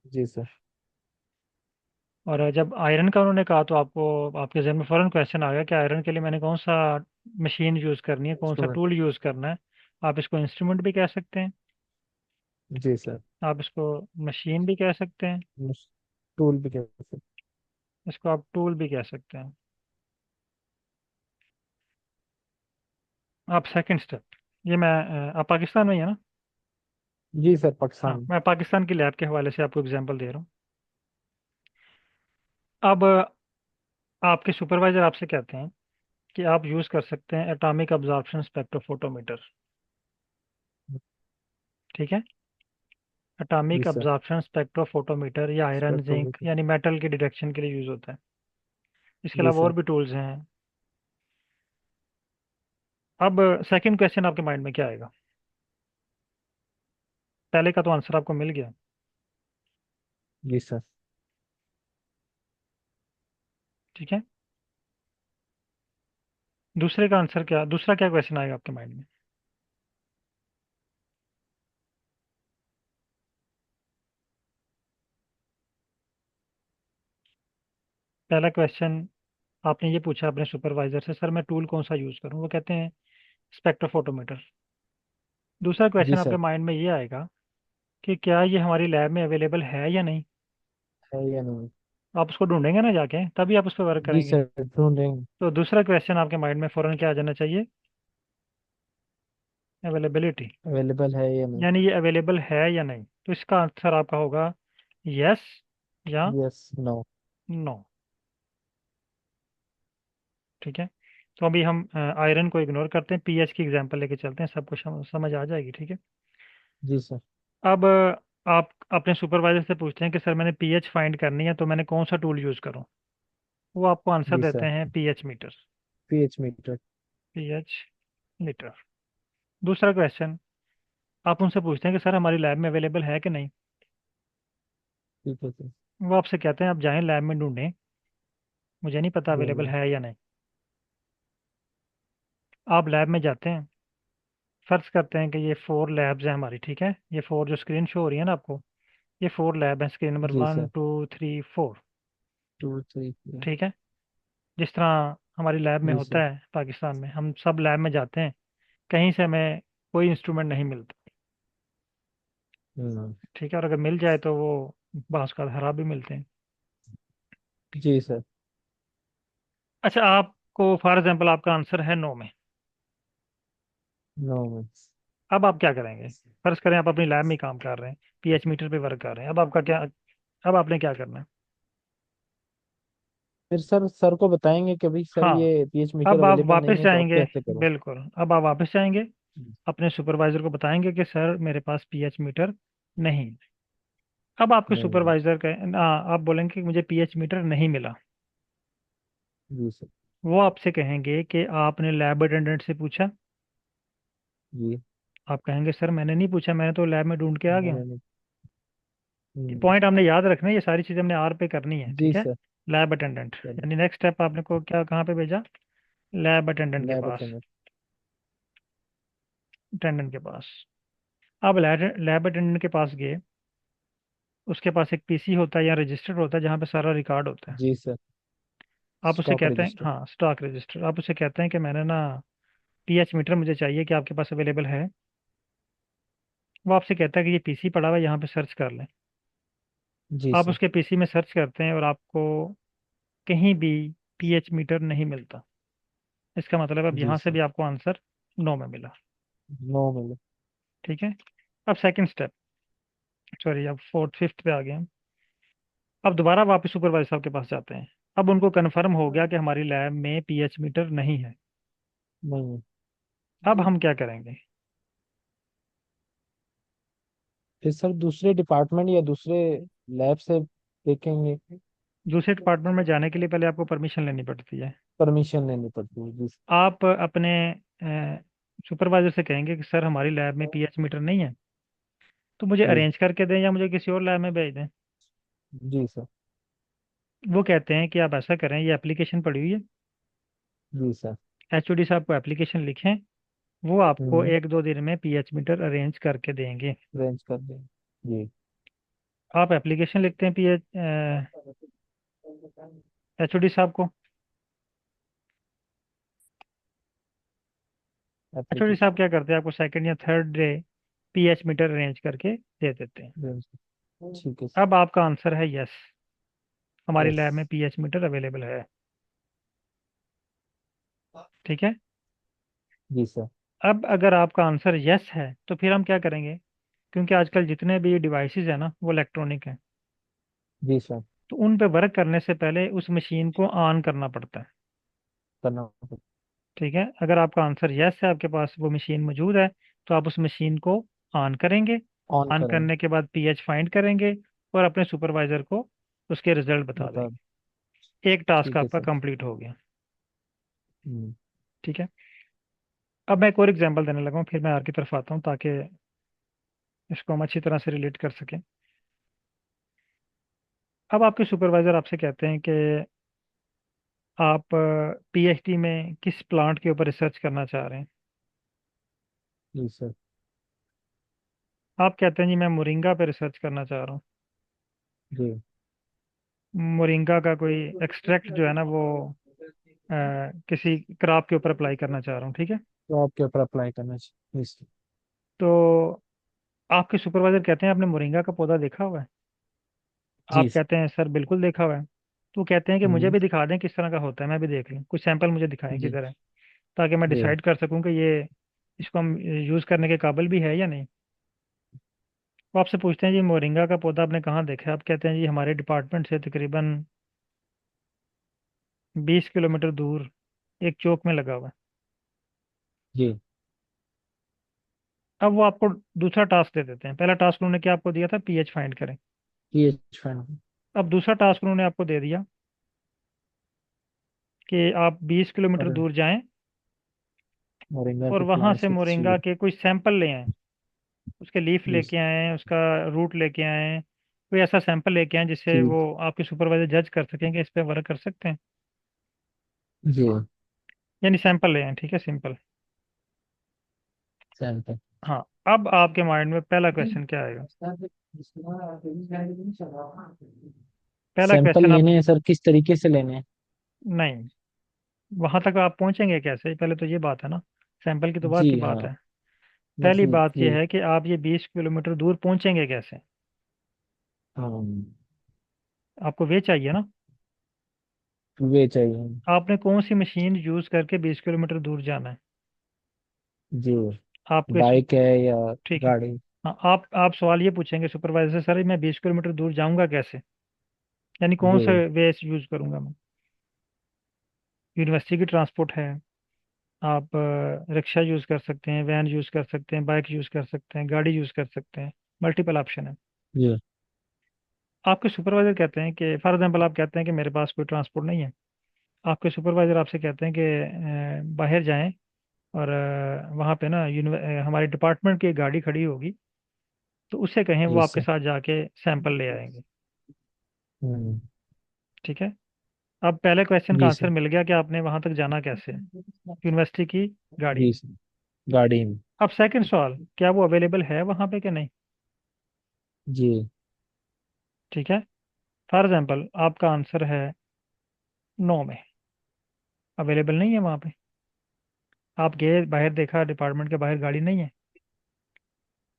जी सर। और जब आयरन का उन्होंने कहा तो आपको आपके जहन में फौरन क्वेश्चन आ गया कि आयरन के लिए मैंने कौन सा मशीन यूज़ करनी है, कौन सा इंस्ट्रूमेंट। टूल यूज़ करना है। आप इसको इंस्ट्रूमेंट भी कह सकते हैं, जी सर। आप इसको मशीन भी कह सकते हैं, टूल भी कह सकते इसको आप टूल भी कह सकते हैं। आप सेकंड स्टेप, ये मैं आप पाकिस्तान में ही है ना? हैं। जी सर, हाँ, पाकिस्तान। मैं पाकिस्तान की लैब के हवाले से आपको एग्जांपल दे रहा हूँ। अब आपके सुपरवाइजर आपसे कहते हैं कि आप यूज़ कर सकते हैं एटॉमिक अब्जॉर्प्शन स्पेक्ट्रोफोटोमीटर। ठीक है, जी एटॉमिक सर। अब्जॉर्प्शन स्पेक्ट्रोफोटोमीटर या आयरन जिंक स्पेक्ट्रोमीटर। यानी मेटल के डिटेक्शन के लिए यूज़ होता है। इसके जी अलावा और सर। भी टूल्स हैं। अब सेकंड क्वेश्चन आपके माइंड में क्या आएगा? पहले का तो आंसर आपको मिल गया। जी सर। ठीक है, दूसरे का आंसर क्या, दूसरा क्या क्वेश्चन आएगा आपके माइंड में? पहला क्वेश्चन आपने ये पूछा अपने सुपरवाइजर से, सर मैं टूल कौन सा यूज़ करूं, वो कहते हैं स्पेक्ट्रोफोटोमीटर। दूसरा जी क्वेश्चन आपके सर। माइंड में ये आएगा कि क्या ये हमारी लैब में अवेलेबल है या नहीं। है या नहीं? आप उसको ढूंढेंगे ना जाके, तभी आप उस पर वर्क जी करेंगे। सर, ढूंढेंगे। तो दूसरा क्वेश्चन आपके माइंड में फ़ौरन क्या आ जाना चाहिए? अवेलेबिलिटी। अवेलेबल है या नहीं? यानी ये अवेलेबल है या नहीं, तो इसका आंसर आपका होगा यस या यस, नो। नो। ठीक है, तो अभी हम आयरन को इग्नोर करते हैं, पीएच की एग्जांपल लेके चलते हैं, सब कुछ समझ आ जाएगी। ठीक है, जी सर। अब आप अपने सुपरवाइजर से पूछते हैं कि सर मैंने पीएच फाइंड करनी है तो मैंने कौन सा टूल यूज़ करूं। वो आपको आंसर जी देते सर। हैं pH meter. PH meter. PH meter. दूसरा क्वेश्चन आप उनसे पूछते हैं कि सर हमारी लैब में अवेलेबल है कि नहीं। ठीक है सर। वो आपसे कहते हैं आप जाएं लैब में ढूंढें, मुझे नहीं पता ढूंढ अवेलेबल लें। है या नहीं। आप लैब में जाते हैं, फर्ज करते हैं कि ये 4 लैब्स हैं हमारी। ठीक है, ये 4 जो स्क्रीन शो हो रही है ना आपको, ये 4 लैब हैं, स्क्रीन नंबर जी one sir. Two three four. 2 3। ठीक है, जिस तरह हमारी लैब में जी होता सर। है पाकिस्तान में, हम सब लैब में जाते हैं, कहीं से हमें कोई इंस्ट्रूमेंट नहीं मिलता। हम्म। ठीक है, और अगर मिल जाए तो वो बांस का हरा भी मिलते हैं। जी सर। अच्छा, आपको फॉर एग्जांपल आपका आंसर है नो में। नो। अब आप क्या करेंगे? फर्ज करें आप अपनी लैब में ही काम कर रहे हैं, पीएच मीटर पे वर्क कर रहे हैं, अब आपका क्या, अब आपने क्या करना है? फिर सर को बताएंगे कि भाई सर हाँ, ये पीएच मीटर अब आप अवेलेबल वापस नहीं है तो अब जाएंगे। कैसे करूँ। बिल्कुल, अब आप वापस जाएंगे, अपने सुपरवाइजर को बताएंगे कि सर मेरे पास पीएच मीटर नहीं है। अब आपके नहीं। सुपरवाइजर का आप बोलेंगे कि मुझे पीएच मीटर नहीं मिला। जी सर। वो आपसे कहेंगे कि आपने लैब अटेंडेंट से पूछा। जी। आप कहेंगे सर मैंने नहीं पूछा, मैंने तो लैब में ढूंढ के आ गया हूँ। मैंने नहीं। पॉइंट हमने याद रखना है, ये सारी चीज़ें हमने आर पे करनी है, जी ठीक है। सर। लैब अटेंडेंट चलो। यानी नेक्स्ट स्टेप आपने को क्या कहाँ पे भेजा? लैब अटेंडेंट के लैब पास। अटेंडेंट। अटेंडेंट के पास। अब लैब अटेंडेंट के पास गए। उसके पास एक पीसी होता है या रजिस्टर होता है जहाँ पे सारा रिकॉर्ड होता है। जी सर। आप उसे स्टॉक कहते हैं, रजिस्टर। हाँ, स्टॉक रजिस्टर। आप उसे कहते हैं कि मैंने ना पीएच मीटर मुझे चाहिए, कि आपके पास अवेलेबल है? वो आपसे कहता है कि ये पीसी पड़ा हुआ है, यहाँ पे सर्च कर लें। जी आप सर। उसके पीसी में सर्च करते हैं और आपको कहीं भी पीएच मीटर नहीं मिलता। इसका मतलब अब जी यहाँ से सर। भी आपको आंसर नो में मिला। नो मिले। ठीक है। अब सेकंड स्टेप, सॉरी, अब फोर्थ फिफ्थ पे आ गए हम। अब दोबारा वापस सुपरवाइजर साहब के पास जाते हैं। अब उनको कंफर्म हो गया कि हमारी लैब में पीएच मीटर नहीं है। नहीं। अब हम क्या करेंगे? फिर सर दूसरे डिपार्टमेंट या दूसरे लैब से देखेंगे। दूसरे डिपार्टमेंट में जाने के लिए पहले आपको परमिशन लेनी पड़ती है। परमिशन लेनी पड़ती है जी। आप अपने सुपरवाइजर से कहेंगे कि सर हमारी लैब में पीएच मीटर नहीं है, तो मुझे जी। अरेंज करके दें या मुझे किसी और लैब में भेज दें। जी सर। वो कहते हैं कि आप ऐसा करें, ये एप्लीकेशन पड़ी हुई है, जी सर। एचओडी साहब को एप्लीकेशन लिखें, वो आपको हम्म। 1-2 दिन में पीएच मीटर अरेंज करके देंगे। अरेंज कर दें। जी। आप एप्लीकेशन लिखते हैं पीएच एचओडी साहब को। HOD application. साहब क्या करते हैं, आपको सेकंड या third day pH meter arrange करके दे देते हैं। ठीक है। अब आपका आंसर है यस, हमारी यस। लैब में पीएच मीटर अवेलेबल है। ठीक है। जी सर। अब अगर आपका आंसर यस है तो फिर हम क्या करेंगे? क्योंकि आजकल जितने भी डिवाइसेस है ना वो इलेक्ट्रॉनिक हैं, जी सर। तो उन पे वर्क करने से पहले उस मशीन को ऑन करना पड़ता है। करना। ठीक है। अगर आपका आंसर यस है, आपके पास वो मशीन मौजूद है, तो आप उस मशीन को ऑन करेंगे। ऑन ऑन करेंगे। करने के बाद पीएच फाइंड करेंगे और अपने सुपरवाइजर को उसके रिजल्ट बता बता। देंगे। एक टास्क ठीक है आपका सर। कंप्लीट हो गया। हम्म। ठीक है। अब मैं एक और एग्जांपल देने लगा हूँ, फिर मैं आर की तरफ आता हूँ ताकि इसको हम अच्छी तरह से रिलेट कर सकें। अब आपके सुपरवाइजर आपसे कहते हैं कि आप पीएचडी में किस प्लांट के ऊपर रिसर्च करना चाह रहे हैं। जी सर। आप कहते हैं जी मैं मोरिंगा पे रिसर्च करना चाह रहा हूँ। जी। मोरिंगा का कोई एक्सट्रैक्ट जो है ना वो अ, किसी क्रॉप के ऊपर अप्लाई करना चाह रहा हूँ। ठीक है। तो आपके ऊपर अप्लाई करना चाहिए। जी सर। तो आपके सुपरवाइजर कहते हैं आपने मोरिंगा का पौधा देखा हुआ है? जी आप सर। कहते हैं सर बिल्कुल देखा हुआ है। तो कहते हैं कि मुझे हम्म। भी दिखा दें किस तरह का होता है, मैं भी देख लूँ, कुछ सैंपल मुझे दिखाएं जी। किधर है, ताकि मैं जी। डिसाइड कर सकूं कि ये इसको हम यूज़ करने के काबिल भी है या नहीं। वो आपसे पूछते हैं जी मोरिंगा का पौधा आपने कहाँ देखा है? आप कहते हैं जी हमारे डिपार्टमेंट से तकरीबन 20 किलोमीटर दूर एक चौक में लगा हुआ है। जी। अब वो आपको दूसरा टास्क दे देते हैं। पहला टास्क उन्होंने क्या आपको दिया था, पीएच फाइंड करें। PH final. अब दूसरा टास्क उन्होंने आपको दे दिया कि आप 20 किलोमीटर और दूर जाएं मोरिंगा और के वहां प्लांट्स से की मोरिंगा तस्वीर। के कोई सैंपल ले आएं। उसके लीफ जी लेके आए, उसका रूट लेके आए, कोई ऐसा सैंपल लेके आए जिससे जी। वो आपके सुपरवाइजर जज कर सकें कि इस पे वर्क कर सकते हैं। जी। यानी सैंपल ले आए, ठीक है, सिंपल। सैंपल। हाँ। अब आपके माइंड में पहला क्वेश्चन क्या आएगा? पहला सैंपल क्वेश्चन आप, लेने हैं सर, किस तरीके से लेने हैं। नहीं, वहां तक आप पहुंचेंगे कैसे, पहले तो ये बात है ना। सैंपल की तो बात की जी बात हाँ। है। पहली मतलब बात जी। यह है कि आप ये 20 किलोमीटर दूर पहुंचेंगे कैसे? हाँ। आपको वे चाहिए ना। वे चाहिए। आपने कौन सी मशीन यूज करके 20 किलोमीटर दूर जाना है? जी। आपके बाइक है या ठीक है। गाड़ी। हाँ, आप सवाल ये पूछेंगे सुपरवाइजर से, सर मैं 20 किलोमीटर दूर जाऊंगा कैसे, यानी कौन सा जी। वे यूज करूंगा मैं? यूनिवर्सिटी की ट्रांसपोर्ट है, आप रिक्शा यूज़ कर सकते हैं, वैन यूज़ कर सकते हैं, बाइक यूज़ कर सकते हैं, गाड़ी यूज़ कर सकते हैं, मल्टीपल ऑप्शन है। जी। आपके सुपरवाइजर कहते हैं कि फॉर एग्जांपल आप कहते हैं कि मेरे पास कोई ट्रांसपोर्ट नहीं है, आपके सुपरवाइजर आपसे कहते हैं कि बाहर जाएं और वहाँ पे ना हमारी डिपार्टमेंट की एक गाड़ी खड़ी होगी, तो उससे कहें वो जी आपके सर। साथ जाके सैंपल ले आएंगे। हम्म। ठीक है। अब पहले क्वेश्चन का जी आंसर सर। मिल गया कि आपने वहाँ तक जाना कैसे है, यूनिवर्सिटी की गाड़ी जी में। सर। गाड़ी में। अब सेकंड सवाल, क्या वो अवेलेबल है वहाँ पे कि नहीं। जी। ठीक है। फॉर एग्जांपल आपका आंसर है नो में, अवेलेबल नहीं है वहाँ पे। आप गए बाहर, देखा डिपार्टमेंट के बाहर गाड़ी नहीं है।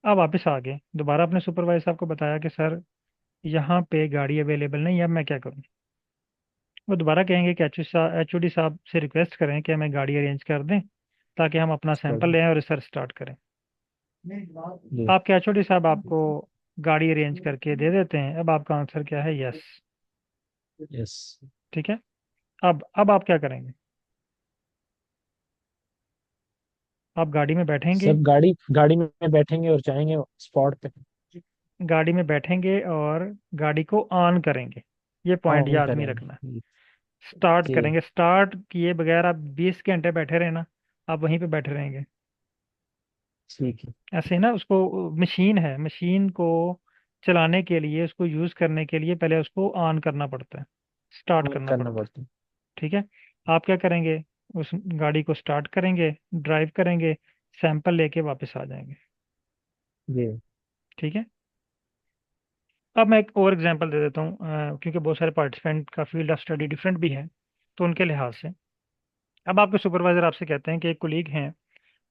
अब वापस आ गए, दोबारा अपने सुपरवाइजर साहब को बताया कि सर यहाँ पे गाड़ी अवेलेबल नहीं है, अब मैं क्या करूँ। वो दोबारा कहेंगे कि एचओडी साहब से रिक्वेस्ट करें कि हमें गाड़ी अरेंज कर दें ताकि हम अपना सर। सैंपल लें और रिसर्च स्टार्ट करें। जी। आपके एचओडी साहब आपको गाड़ी अरेंज करके दे देते हैं। अब आपका आंसर क्या है, यस। यस। ठीक है। अब आप क्या करेंगे, आप गाड़ी में बैठेंगे। सब गाड़ी गाड़ी में बैठेंगे और जाएंगे स्पॉट पे। गाड़ी में बैठेंगे और गाड़ी को ऑन करेंगे, ये पॉइंट ऑन याद नहीं रखना है। करेंगे। स्टार्ट जी। करेंगे, स्टार्ट किए बगैर आप 20 घंटे बैठे रहे ना, आप वहीं पे बैठे रहेंगे। ठीक है। ऐसे ही ना, उसको मशीन है, मशीन को चलाने के लिए, उसको यूज करने के लिए पहले उसको ऑन करना पड़ता है, स्टार्ट ऑन करना करना पड़ता है। पड़ता है। ठीक है। आप क्या करेंगे, उस गाड़ी को स्टार्ट करेंगे, ड्राइव करेंगे, सैंपल लेके वापस आ जाएंगे। जी। ठीक है। अब मैं एक और एग्जांपल दे देता हूँ, क्योंकि बहुत सारे पार्टिसिपेंट का फील्ड ऑफ स्टडी डिफरेंट भी है, तो उनके लिहाज से। अब आपके सुपरवाइजर आपसे कहते हैं कि एक कोलीग हैं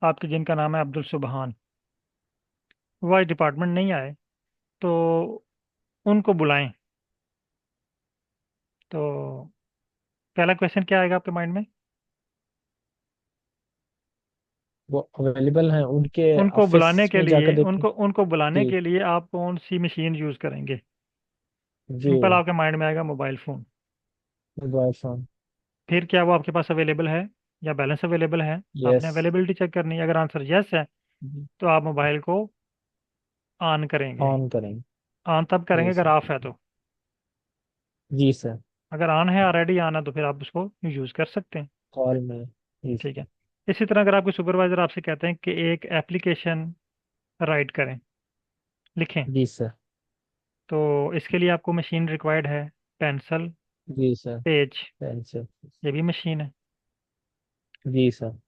आपके जिनका नाम है अब्दुल सुबहान, वो आज डिपार्टमेंट नहीं आए, तो उनको बुलाएं। तो पहला क्वेश्चन क्या आएगा आपके माइंड में। वो अवेलेबल हैं उनके उनको बुलाने ऑफिस के में लिए जाकर देखें। उनको बुलाने जी। के लिए आप कौन सी मशीन यूज करेंगे। जी। सिंपल आपके माइंड में आएगा मोबाइल फोन। Mobile phone. फिर क्या वो आपके पास अवेलेबल है या बैलेंस अवेलेबल है, आपने यस। अवेलेबिलिटी चेक करनी है। अगर आंसर यस है तो आप मोबाइल को ऑन करेंगे। ऑन करेंगे। ऑन तब करेंगे जी अगर सर। ऑफ है तो। जी सर। अगर ऑन है, ऑलरेडी ऑन है, तो फिर आप उसको यूज कर सकते हैं। कॉल में। जी ठीक सर। है। इसी तरह अगर आपके सुपरवाइजर आपसे कहते हैं कि एक एप्लीकेशन राइट करें, लिखें, जी सर। तो इसके लिए आपको मशीन रिक्वायर्ड है, पेंसिल, जी सर। Page, pencil. ये भी मशीन है। जी सर।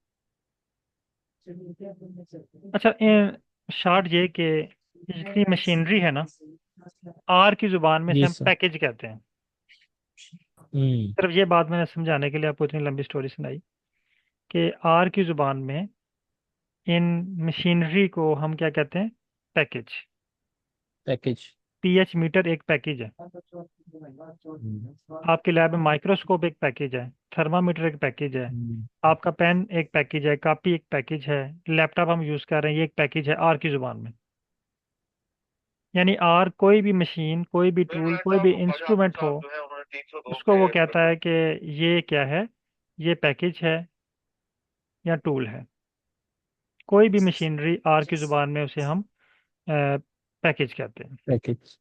अच्छा, शॉर्ट ये कि ये जितनी मशीनरी है ना, आर की जुबान में से जी हम सर। पैकेज कहते हैं। हम्म। सिर्फ ये बात मैंने समझाने के लिए आपको इतनी लंबी स्टोरी सुनाई कि आर की जुबान में इन मशीनरी को हम क्या कहते हैं, पैकेज। पैकेज। पीएच मीटर एक पैकेज है। आपके लैब में माइक्रोस्कोप एक पैकेज है, थर्मामीटर एक पैकेज है, आपका पेन एक पैकेज है, कॉपी एक पैकेज है, लैपटॉप हम यूज़ कर रहे हैं, ये एक पैकेज है आर की जुबान में। यानी आर कोई भी मशीन, कोई भी टूल, कोई भी इंस्ट्रूमेंट हो, उसको वो कहता है कि ये क्या है, ये पैकेज है या टूल है। कोई भी मशीनरी आर की जुबान में उसे हम पैकेज कहते हैं। पैकेज।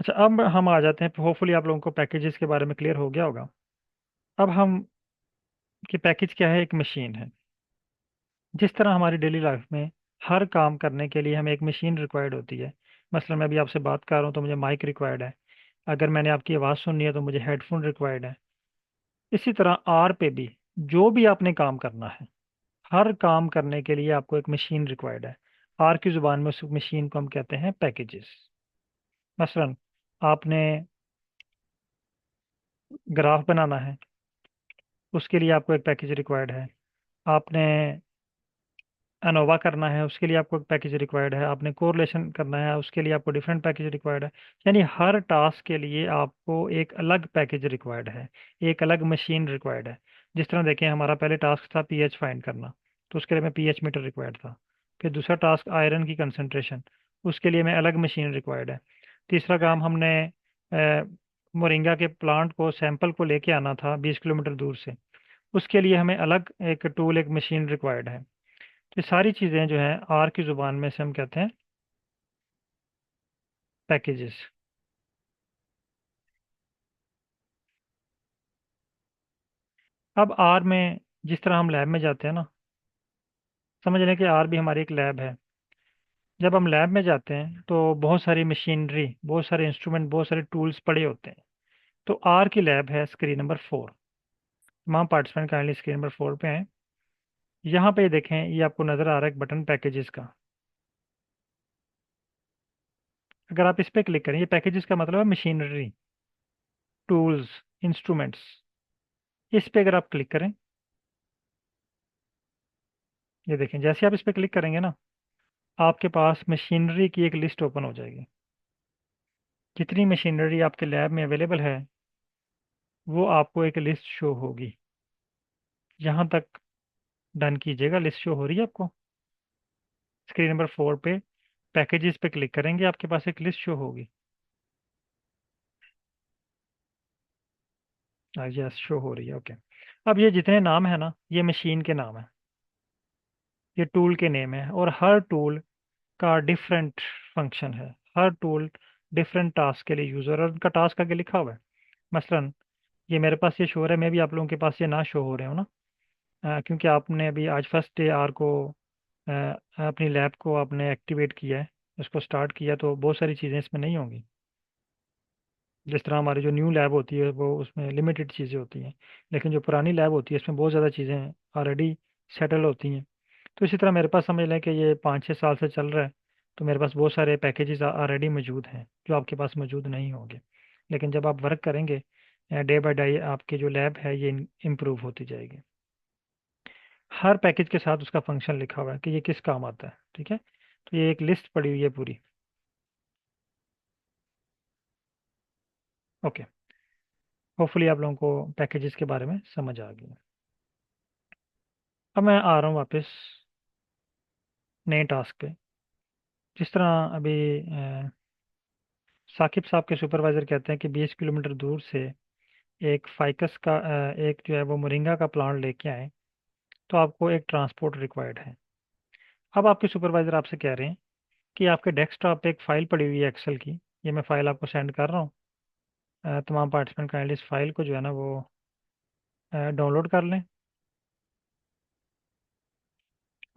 अच्छा, अब हम आ जाते हैं, होपफुली आप लोगों को पैकेजेस के बारे में क्लियर हो गया होगा। अब हम, कि पैकेज क्या है, एक मशीन है। जिस तरह हमारी डेली लाइफ में हर काम करने के लिए हमें एक मशीन रिक्वायर्ड होती है। मसलन मैं अभी आपसे बात कर रहा हूँ तो मुझे माइक रिक्वायर्ड है, अगर मैंने आपकी आवाज़ सुननी है तो मुझे हेडफोन रिक्वायर्ड है। इसी तरह आर पे भी जो भी आपने काम करना है, हर काम करने के लिए आपको एक मशीन रिक्वायर्ड है। आर की ज़ुबान में उस मशीन को हम कहते हैं पैकेजेस। मसलन आपने ग्राफ बनाना है, उसके लिए आपको एक पैकेज रिक्वायर्ड है। आपने अनोवा करना है, उसके लिए आपको एक पैकेज रिक्वायर्ड है। आपने कोरिलेशन करना है, उसके लिए आपको डिफरेंट पैकेज रिक्वायर्ड है। यानी हर टास्क के लिए आपको एक अलग पैकेज रिक्वायर्ड है, एक अलग मशीन रिक्वायर्ड है। जिस तरह देखें, हमारा पहले टास्क था पीएच फाइंड करना, तो उसके लिए हमें पीएच मीटर रिक्वायर्ड था। फिर दूसरा टास्क आयरन की कंसंट्रेशन, उसके लिए हमें अलग मशीन रिक्वायर्ड है। तीसरा काम हमने मोरिंगा के प्लांट को सैंपल को लेके आना था 20 किलोमीटर दूर से, उसके लिए हमें अलग एक टूल एक मशीन रिक्वायर्ड है। तो ये सारी चीज़ें जो हैं आर की ज़ुबान में से हम कहते हैं पैकेजेस। अब आर में जिस तरह हम लैब में जाते हैं ना, समझ लें कि आर भी हमारी एक लैब है। जब हम लैब में जाते हैं तो बहुत सारी मशीनरी, बहुत सारे इंस्ट्रूमेंट, बहुत सारे टूल्स पड़े होते हैं। तो आर की लैब है स्क्रीन नंबर 4। तमाम पार्टिसिपेंट काइंडली स्क्रीन नंबर 4 पे हैं। यहाँ पे देखें, ये आपको नज़र आ रहा है एक बटन पैकेजेस का। अगर आप इस पे क्लिक करें, ये पैकेजेस का मतलब है मशीनरी, टूल्स, इंस्ट्रूमेंट्स। इस पे अगर आप क्लिक करें, ये देखें, जैसे आप इस पे क्लिक करेंगे ना, आपके पास मशीनरी की एक लिस्ट ओपन हो जाएगी। जितनी मशीनरी आपके लैब में अवेलेबल है वो आपको एक लिस्ट शो होगी। यहाँ तक डन कीजिएगा। लिस्ट शो हो रही है आपको स्क्रीन नंबर 4 पे। पैकेजेस पे क्लिक करेंगे, आपके पास एक लिस्ट शो होगी। यस, शो हो रही है। ओके। अब ये जितने नाम है ना, ये मशीन के नाम है, ये टूल के नेम है, और हर टूल का डिफरेंट फंक्शन है। हर टूल डिफरेंट टास्क के लिए यूज़ और उनका टास्क आगे लिखा हुआ है। मसलन ये मेरे पास ये शो हो रहा है, मे भी आप लोगों के पास ये ना शो हो रहे हो ना, क्योंकि आपने अभी आज फर्स्ट डे आर को अ, अपनी लैब को आपने एक्टिवेट किया है, उसको स्टार्ट किया, तो बहुत सारी चीज़ें इसमें नहीं होंगी। जिस तरह हमारी जो न्यू लैब होती है वो उसमें लिमिटेड चीज़ें होती हैं, लेकिन जो पुरानी लैब होती है इसमें बहुत ज़्यादा चीज़ें ऑलरेडी सेटल होती हैं। तो इसी तरह मेरे पास समझ लें कि ये 5-6 साल से चल रहा है, तो मेरे पास बहुत सारे पैकेजेस ऑलरेडी मौजूद हैं जो आपके पास मौजूद नहीं होंगे। लेकिन जब आप वर्क करेंगे डे बाय डे, आपकी जो लैब है ये इम्प्रूव होती जाएगी। हर पैकेज के साथ उसका फंक्शन लिखा हुआ है कि ये किस काम आता है। ठीक है, तो ये एक लिस्ट पड़ी हुई है पूरी। ओके, होपफुली आप लोगों को पैकेजेस के बारे में समझ आ गई। अब मैं आ रहा हूँ वापस नए टास्क पे। जिस तरह अभी साकिब साहब के सुपरवाइज़र कहते हैं कि 20 किलोमीटर दूर से एक फाइकस का एक जो है वो मोरिंगा का प्लांट लेके आए, तो आपको एक ट्रांसपोर्ट रिक्वायर्ड है। अब आपके सुपरवाइज़र आपसे कह रहे हैं कि आपके डेस्कटॉप पे एक फ़ाइल पड़ी हुई है एक्सेल की। ये मैं फ़ाइल आपको सेंड कर रहा हूँ। तमाम पार्टिसिपेंट काइंडली इस फाइल को जो है ना वो डाउनलोड कर लें,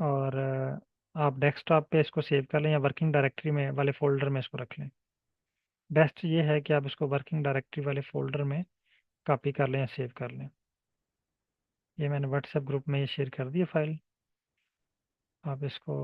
और आप डेस्कटॉप पे इसको सेव कर लें या वर्किंग डायरेक्टरी में वाले फ़ोल्डर में इसको रख लें। बेस्ट ये है कि आप इसको वर्किंग डायरेक्टरी वाले फ़ोल्डर में कॉपी कर लें या सेव कर लें। ये मैंने व्हाट्सएप ग्रुप में ये शेयर कर दी है फाइल। आप इसको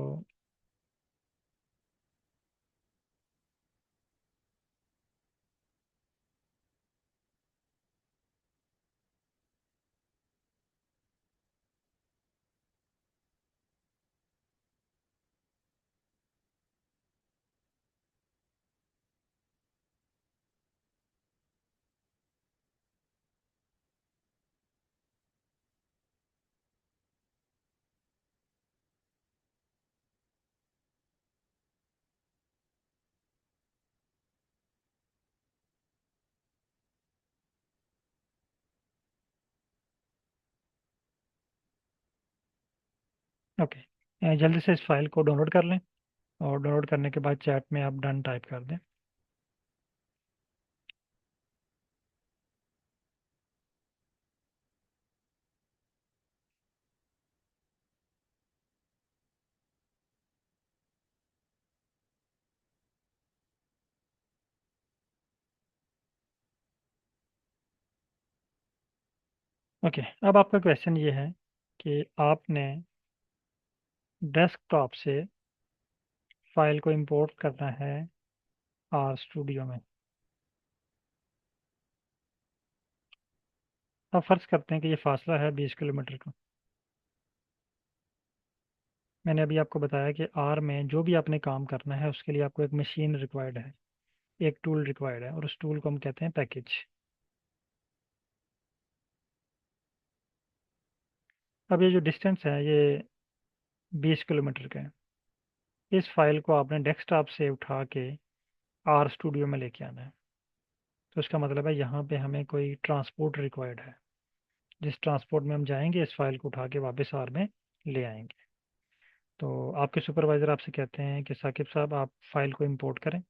ओके, जल्दी से इस फाइल को डाउनलोड कर लें, और डाउनलोड करने के बाद चैट में आप डन टाइप कर दें। ओके, अब आपका क्वेश्चन ये है कि आपने डेस्कटॉप से फाइल को इंपोर्ट करना है आर स्टूडियो में। अब फर्ज करते हैं कि ये फासला है 20 किलोमीटर का। मैंने अभी आपको बताया कि आर में जो भी आपने काम करना है उसके लिए आपको एक मशीन रिक्वायर्ड है, एक टूल रिक्वायर्ड है, और उस टूल को हम कहते हैं पैकेज। अब ये जो डिस्टेंस है ये 20 किलोमीटर का है। इस फाइल को आपने डेस्कटॉप से उठा के आर स्टूडियो में लेके आना है। तो इसका मतलब है यहाँ पे हमें कोई ट्रांसपोर्ट रिक्वायर्ड है, जिस ट्रांसपोर्ट में हम जाएंगे इस फाइल को उठा के वापस आर में ले आएंगे। तो आपके सुपरवाइज़र आपसे कहते हैं कि साकिब साहब आप फाइल को इंपोर्ट करें।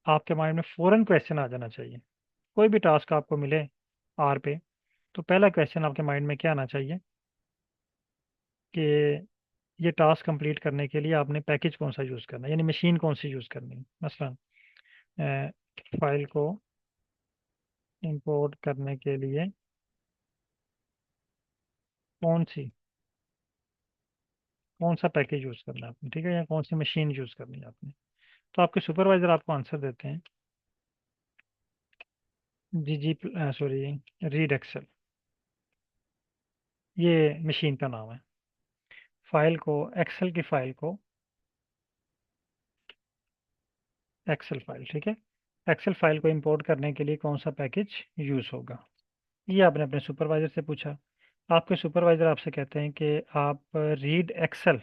आपके माइंड में फ़ौरन क्वेश्चन आ जाना चाहिए। कोई भी टास्क आपको मिले आर पे, तो पहला क्वेश्चन आपके माइंड में क्या आना चाहिए कि ये टास्क कंप्लीट करने के लिए आपने पैकेज कौन सा यूज़ करना है, यानी मशीन कौन सी यूज़ करनी है। मसलन फाइल को इंपोर्ट करने के लिए कौन सी कौन सा पैकेज यूज़ करना है आपने, ठीक है, या कौन सी मशीन यूज़ करनी है आपने। तो आपके सुपरवाइज़र आपको आंसर देते हैं जी सॉरी रीड एक्सेल, ये मशीन का नाम है। फाइल को एक्सेल की फाइल को एक्सेल फाइल, ठीक है, एक्सेल फाइल को इंपोर्ट करने के लिए कौन सा पैकेज यूज़ होगा। ये आपने अपने सुपरवाइज़र से पूछा। आपके सुपरवाइज़र आपसे कहते हैं कि आप रीड एक्सेल,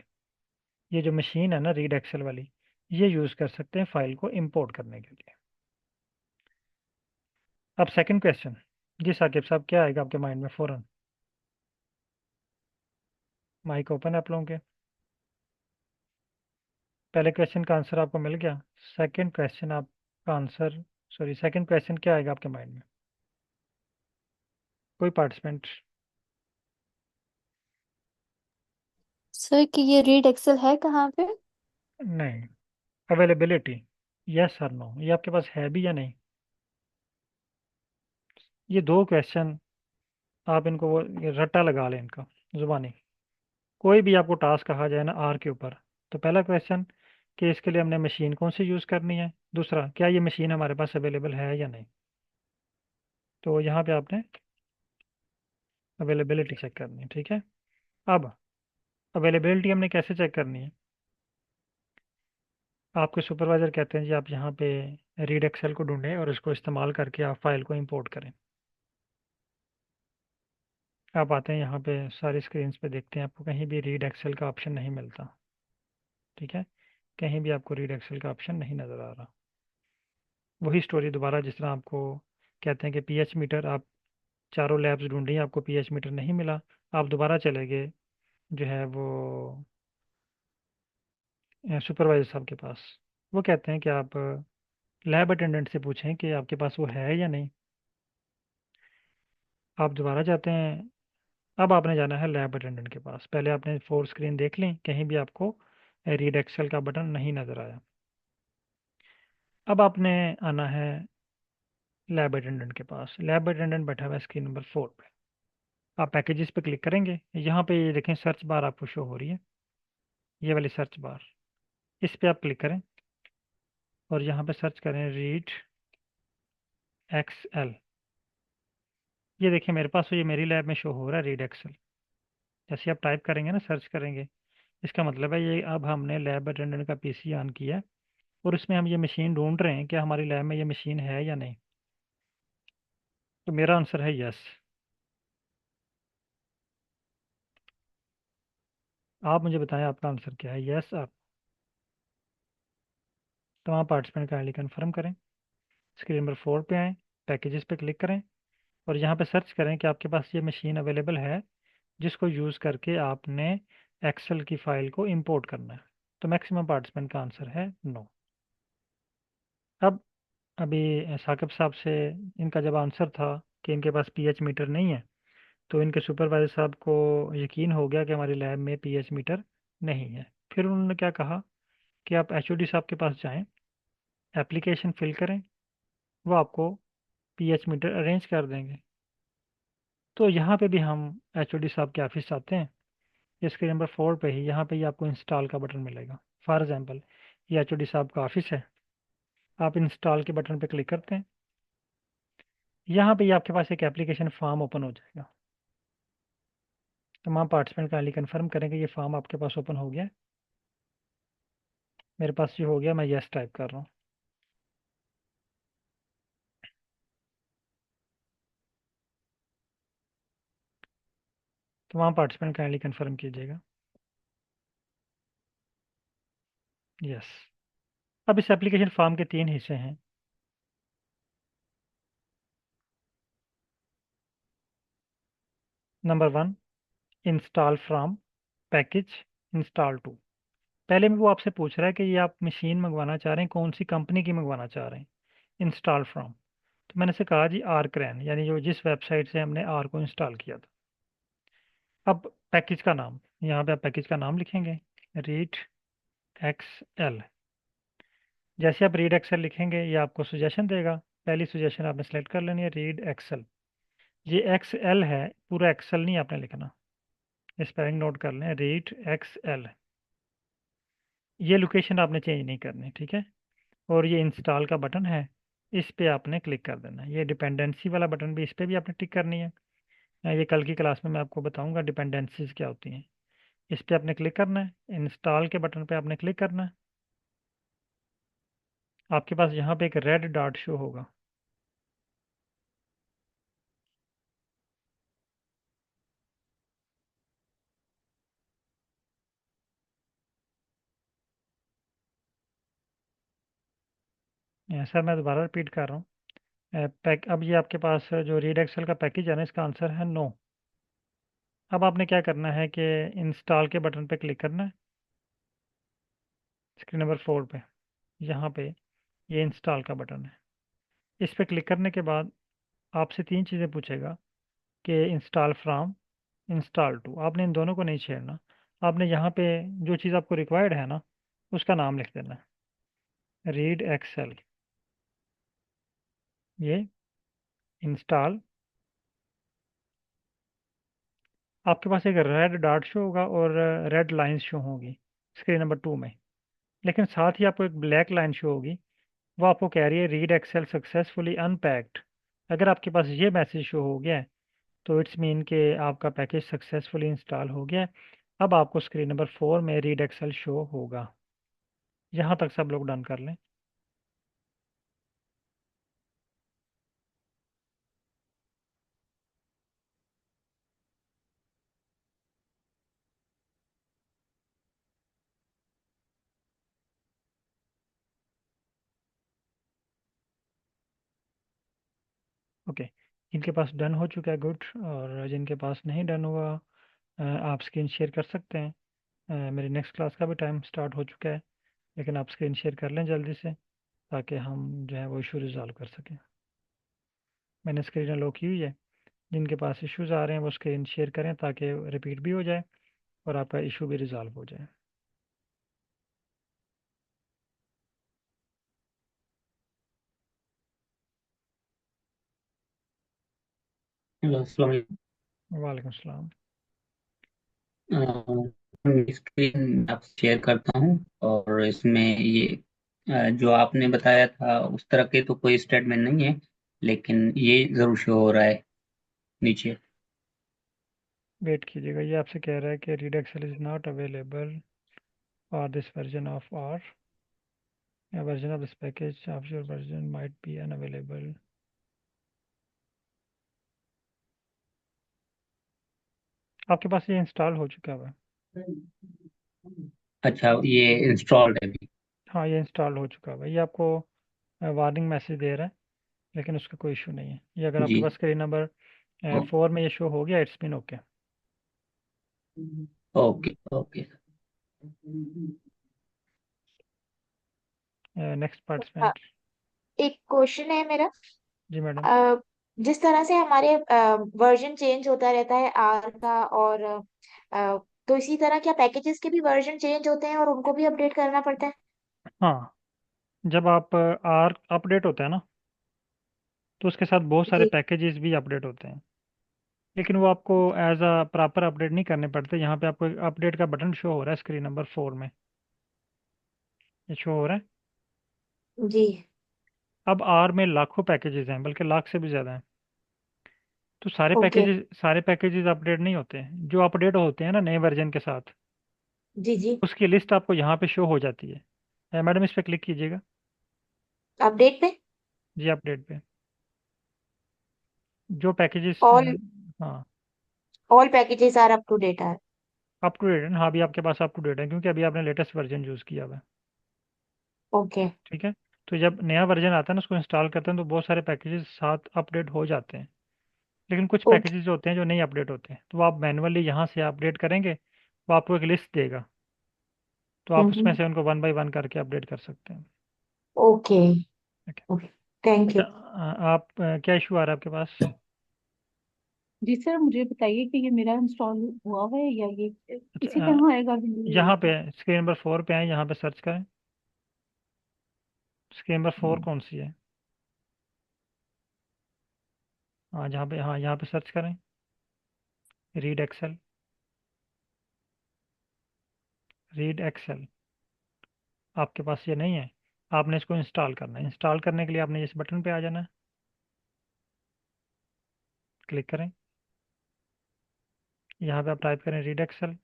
ये जो मशीन है ना रीड एक्सेल वाली, ये यूज़ कर सकते हैं फाइल को इंपोर्ट करने के लिए। अब सेकंड क्वेश्चन, जी साकिब साहब क्या आएगा आपके माइंड में फ़ौरन। माइक ओपन है आप लोगों के। पहले क्वेश्चन का आंसर आपको मिल गया। सेकंड क्वेश्चन आपका आंसर, सॉरी सेकंड क्वेश्चन क्या आएगा आपके माइंड में। कोई पार्टिसिपेंट। सर कि ये रीड एक्सेल है कहाँ पे? नहीं, अवेलेबिलिटी, यस और नो, ये आपके पास है भी या नहीं। ये दो क्वेश्चन आप इनको ये रट्टा लगा लें इनका जुबानी। कोई भी आपको टास्क कहा जाए ना आर के ऊपर, तो पहला क्वेश्चन कि इसके लिए हमने मशीन कौन सी यूज़ करनी है, दूसरा क्या ये मशीन हमारे पास अवेलेबल है या नहीं। तो यहाँ पे आपने अवेलेबिलिटी चेक करनी है, ठीक है। अब अवेलेबिलिटी हमने कैसे चेक करनी है। आपके सुपरवाइज़र कहते हैं जी आप यहाँ पे रीड एक्सेल को ढूंढें और इसको इस्तेमाल करके आप फाइल को इंपोर्ट करें। आप आते हैं यहाँ पे सारी स्क्रीन्स पे, देखते हैं आपको कहीं भी रीड एक्सेल का ऑप्शन नहीं मिलता, ठीक है, कहीं भी आपको रीड एक्सेल का ऑप्शन नहीं नज़र आ रहा। वही स्टोरी दोबारा, जिस तरह आपको कहते हैं कि पीएच मीटर, आप चारों लैब्स ढूंढी आपको पीएच मीटर नहीं मिला, आप दोबारा चले गए जो है वो सुपरवाइजर साहब के पास। वो कहते हैं कि आप लैब अटेंडेंट से पूछें कि आपके पास वो है या नहीं। आप दोबारा जाते हैं। अब आपने जाना है लैब अटेंडेंट के पास। पहले आपने फोर स्क्रीन देख ली, कहीं भी आपको रीड एक्सेल का बटन नहीं नज़र आया। अब आपने आना है लैब अटेंडेंट के पास। लैब अटेंडेंट बैठा हुआ है स्क्रीन नंबर 4 पे। आप पैकेजेस पे क्लिक करेंगे, यहाँ पे ये देखें सर्च बार आपको शो हो रही है, ये वाली सर्च बार, इस पे आप क्लिक करें और यहाँ पे सर्च करें रीड एक्सएल। ये देखिए मेरे पास तो ये मेरी लैब में शो हो रहा है रीड एक्सएल। जैसे आप टाइप करेंगे ना, सर्च करेंगे, इसका मतलब है ये अब हमने लैब अटेंडेंट का पीसी ऑन किया है और उसमें हम ये मशीन ढूंढ रहे हैं कि हमारी लैब में ये मशीन है या नहीं। तो मेरा आंसर है यस। आप मुझे बताएं आपका आंसर क्या है, यस आप। तमाम पार्टिसिपेंट काइंडली कन्फर्म करें। स्क्रीन नंबर 4 पे आएँ, पैकेजेस पे क्लिक करें और यहाँ पे सर्च करें कि आपके पास ये मशीन अवेलेबल है जिसको यूज़ करके आपने एक्सेल की फ़ाइल को इंपोर्ट करना है। तो मैक्सिमम पार्टिसिपेंट का आंसर है नो। अब अभी साकिब साहब से इनका जब आंसर था कि इनके पास पीएच मीटर नहीं है, तो इनके सुपरवाइजर साहब को यकीन हो गया कि हमारी लैब में पीएच मीटर नहीं है। फिर उन्होंने क्या कहा कि आप एचओडी साहब के पास जाएं, एप्लीकेशन फिल करें, वो आपको पीएच मीटर अरेंज कर देंगे। तो यहाँ पे भी हम एचओडी साहब के ऑफिस आते हैं। इसके नंबर 4 पे ही यहाँ पे ही आपको इंस्टॉल का बटन मिलेगा। फॉर एग्जांपल ये एचओडी साहब का ऑफिस है, आप इंस्टॉल के बटन पे क्लिक करते हैं। यहाँ पे ही आपके पास एक एप्लीकेशन फॉर्म ओपन हो जाएगा। तमाम पार्टिसिपेंट काइंडली कंफर्म करेंगे ये फॉर्म आपके पास ओपन हो गया है। मेरे पास ये हो गया, मैं यस टाइप कर रहा हूँ। तमाम पार्टिसिपेंट काइंडली कंफर्म कीजिएगा, यस। अब इस एप्लीकेशन फॉर्म के तीन हिस्से हैं। नंबर 1, install from package install to. पहले में वो आपसे पूछ रहा है कि ये आप मशीन मंगवाना चाह रहे हैं, कौन सी कंपनी की मंगवाना चाह रहे हैं। इंस्टॉल फ्रॉम, तो मैंने से कहा जी आर क्रैन, यानी जो जिस वेबसाइट से हमने आर को इंस्टॉल किया था। अब पैकेज का नाम, यहाँ पे आप पैकेज का नाम लिखेंगे, रीड एक्स एल। जैसे आप रीड एक्सेल लिखेंगे ये आपको सुजेशन देगा। पहली सुजेशन आपने सेलेक्ट कर लेनी है, रीड एक्सेल। ये एक्स एल है, पूरा एक्सेल नहीं आपने लिखना। स्पेलिंग नोट कर लें, रीड एक्स एल। ये लोकेशन आपने चेंज नहीं करनी, ठीक है। और ये इंस्टॉल का बटन है, इस पे आपने क्लिक कर देना है। ये डिपेंडेंसी वाला बटन भी, इस पे भी आपने टिक करनी है। ये कल की क्लास में मैं आपको बताऊंगा डिपेंडेंसीज क्या होती हैं। इस पे आपने क्लिक करना है, इंस्टॉल के बटन पे आपने क्लिक करना है। आपके पास यहाँ पे एक रेड डॉट शो होगा। सर मैं दोबारा रिपीट कर रहा हूँ। पैक अब ये आपके पास जो रीड एक्सेल का पैकेज है ना, इसका आंसर है नो। अब आपने क्या करना है कि इंस्टॉल के बटन पे क्लिक करना है, स्क्रीन नंबर 4 पे। यहाँ पे ये इंस्टॉल का बटन है, इस पे क्लिक करने के बाद आपसे तीन चीज़ें पूछेगा कि इंस्टॉल फ्रॉम, इंस्टॉल टू। आपने इन दोनों को नहीं छेड़ना। आपने यहाँ पे जो चीज़ आपको रिक्वायर्ड है ना, उसका नाम लिख देना है, रीड एक्सेल। ये इंस्टॉल, आपके पास एक रेड डॉट शो होगा और रेड लाइंस शो होगी स्क्रीन नंबर 2 में। लेकिन साथ ही आपको एक ब्लैक लाइन शो होगी, वो आपको कह रही है रीड एक्सेल सक्सेसफुली अनपैक्ड। अगर आपके पास ये मैसेज शो हो गया है तो इट्स मीन कि आपका पैकेज सक्सेसफुली इंस्टॉल हो गया है। अब आपको स्क्रीन नंबर 4 में रीड एक्सेल शो होगा। यहाँ तक सब लोग डन कर लें। ओके, जिनके पास डन हो चुका है गुड, और जिनके पास नहीं डन हुआ आप स्क्रीन शेयर कर सकते हैं। मेरी नेक्स्ट क्लास का भी टाइम स्टार्ट हो चुका है, लेकिन आप स्क्रीन शेयर कर लें जल्दी से, ताकि हम जो है वो इशू रिजॉल्व कर सकें। मैंने स्क्रीन लॉक की हुई है। जिनके पास इश्यूज आ रहे हैं वो स्क्रीन शेयर करें ताकि रिपीट भी हो जाए और आपका इशू भी रिजॉल्व हो जाए। हेलो, अस्सलाम वालेकुम सलाम। वालेकुम। स्क्रीन आप शेयर करता हूँ और इसमें ये जो आपने बताया था उस तरह के तो कोई स्टेटमेंट नहीं है, लेकिन ये जरूर शो हो रहा है नीचे। वेट कीजिएगा, ये आपसे कह रहा है कि read excel is not available for this version of R, version of this package of your version might be unavailable. आपके पास ये इंस्टॉल हो चुका है। अच्छा, ये इंस्टॉल्ड है अभी? हाँ ये इंस्टॉल हो चुका है, ये आपको वार्निंग मैसेज दे रहा है, लेकिन उसका कोई इशू नहीं है। ये अगर आपके जी। पास स्क्रीन नंबर 4 में ये शो हो गया, it's been okay. Okay okay. Next हाँ, पार्टिसिपेंट। एक क्वेश्चन है मेरा। जी मैडम। अ, जिस तरह से हमारे वर्जन चेंज होता रहता है आर का, और तो इसी तरह क्या पैकेजेस के भी वर्जन चेंज होते हैं और उनको भी अपडेट करना पड़ता है? हाँ, जब आप आर अपडेट होता है ना, तो उसके साथ बहुत सारे जी पैकेजेस भी अपडेट होते हैं, लेकिन वो आपको एज अ प्रॉपर अपडेट नहीं करने पड़ते। यहाँ पे आपको एक अपडेट का बटन शो हो रहा है स्क्रीन नंबर 4 में, ये शो हो रहा है। जी। अब आर में लाखों पैकेजेस हैं, बल्कि लाख से भी ज़्यादा हैं। तो ओके। सारे पैकेजेस अपडेट नहीं होते हैं। जो अपडेट होते हैं ना नए वर्जन के साथ, जी जी। उसकी लिस्ट आपको यहाँ पे शो हो जाती है। मैडम इस पर क्लिक कीजिएगा। अपडेट पे। जी अपडेट पे जो पैकेजेस, ऑल हाँ all packages are up to date are. Up to date है। हाँ अभी आपके पास अप टू डेट है, क्योंकि अभी आपने लेटेस्ट वर्जन यूज़ किया हुआ है। ओके। ठीक है, तो जब नया वर्जन आता है ना, उसको इंस्टॉल करते हैं तो बहुत सारे पैकेजेस साथ अपडेट हो जाते हैं। लेकिन कुछ ओके। पैकेजेस होते हैं जो नहीं अपडेट होते हैं, तो वो आप मैनुअली यहाँ से अपडेट करेंगे, वो आपको एक लिस्ट देगा, तो आप उसमें हम्म। से उनको वन बाय वन करके अपडेट कर सकते हैं। ओके। ठीक है। ओके। थैंक अच्छा, यू। आप क्या इशू आ रहा है आपके पास? जी सर, मुझे बताइए कि ये मेरा इंस्टॉल हुआ है या ये इसी अच्छा, तरह आएगा विंडोज यहाँ पे 8 में। स्क्रीन नंबर 4 पे आए, यहाँ पे सर्च करें। स्क्रीन नंबर 4 हम्म। कौन सी है? हाँ, जहाँ पे, हाँ यहाँ पे सर्च करें, रीड एक्सेल। रीड एक्सेल आपके पास ये नहीं है, आपने इसको इंस्टॉल करना है। इंस्टॉल करने के लिए आपने इस बटन पे आ जाना है, क्लिक करें, यहाँ पे आप टाइप करें रीड एक्सेल।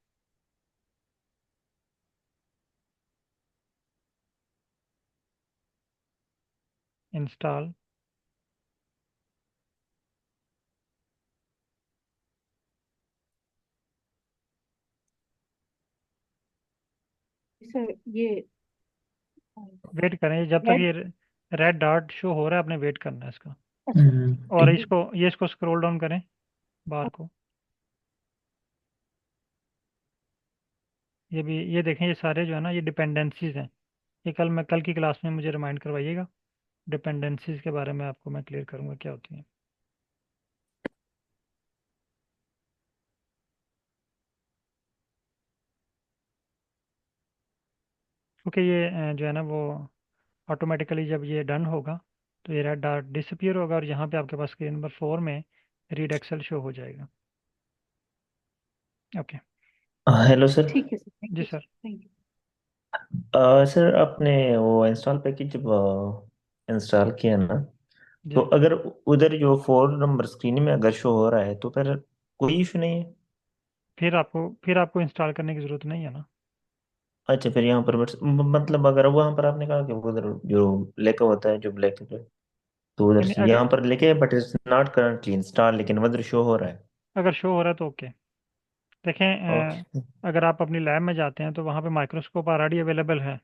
इंस्टॉल। सर ये वेट करें जब तक रेड। ये रेड डॉट शो हो रहा है, आपने वेट करना है इसका। अच्छा। हम्म। और ठीक है। इसको स्क्रॉल डाउन करें, बार को। ये भी, ये देखें, ये सारे जो है ना, ये डिपेंडेंसीज हैं। ये कल की क्लास में मुझे रिमाइंड करवाइएगा, डिपेंडेंसीज के बारे में आपको मैं क्लियर करूँगा क्या होती हैं। ओके, ये जो है ना वो ऑटोमेटिकली जब ये डन होगा, तो ये रेड डॉट डिसअपियर होगा, और यहाँ पे आपके पास स्क्रीन नंबर 4 में रीड एक्सेल शो हो जाएगा। ओके। Hello sir. ठीक है सर, थैंक जी you sir, sir. Thank you. Sir आपने वो इंस्टॉल पैकेज जब इंस्टॉल किया ना, तो जी, अगर उधर जो 4 नंबर स्क्रीन में अगर शो हो रहा है तो फिर कोई इशू नहीं है? फिर आपको इंस्टॉल करने की ज़रूरत नहीं है ना। अच्छा, फिर यहाँ पर मतलब अगर वहाँ पर आपने कहा कि वो उधर जो लिखा होता है जो ब्लैक, तो उधर नहीं से नहीं, यहाँ पर लिखे but it's not currently install, लेकिन उधर शो हो रहा है। अगर शो हो रहा है तो ओके। देखें, ओके। अगर आप अपनी लैब में जाते हैं तो वहाँ पे माइक्रोस्कोप ऑलरेडी अवेलेबल है।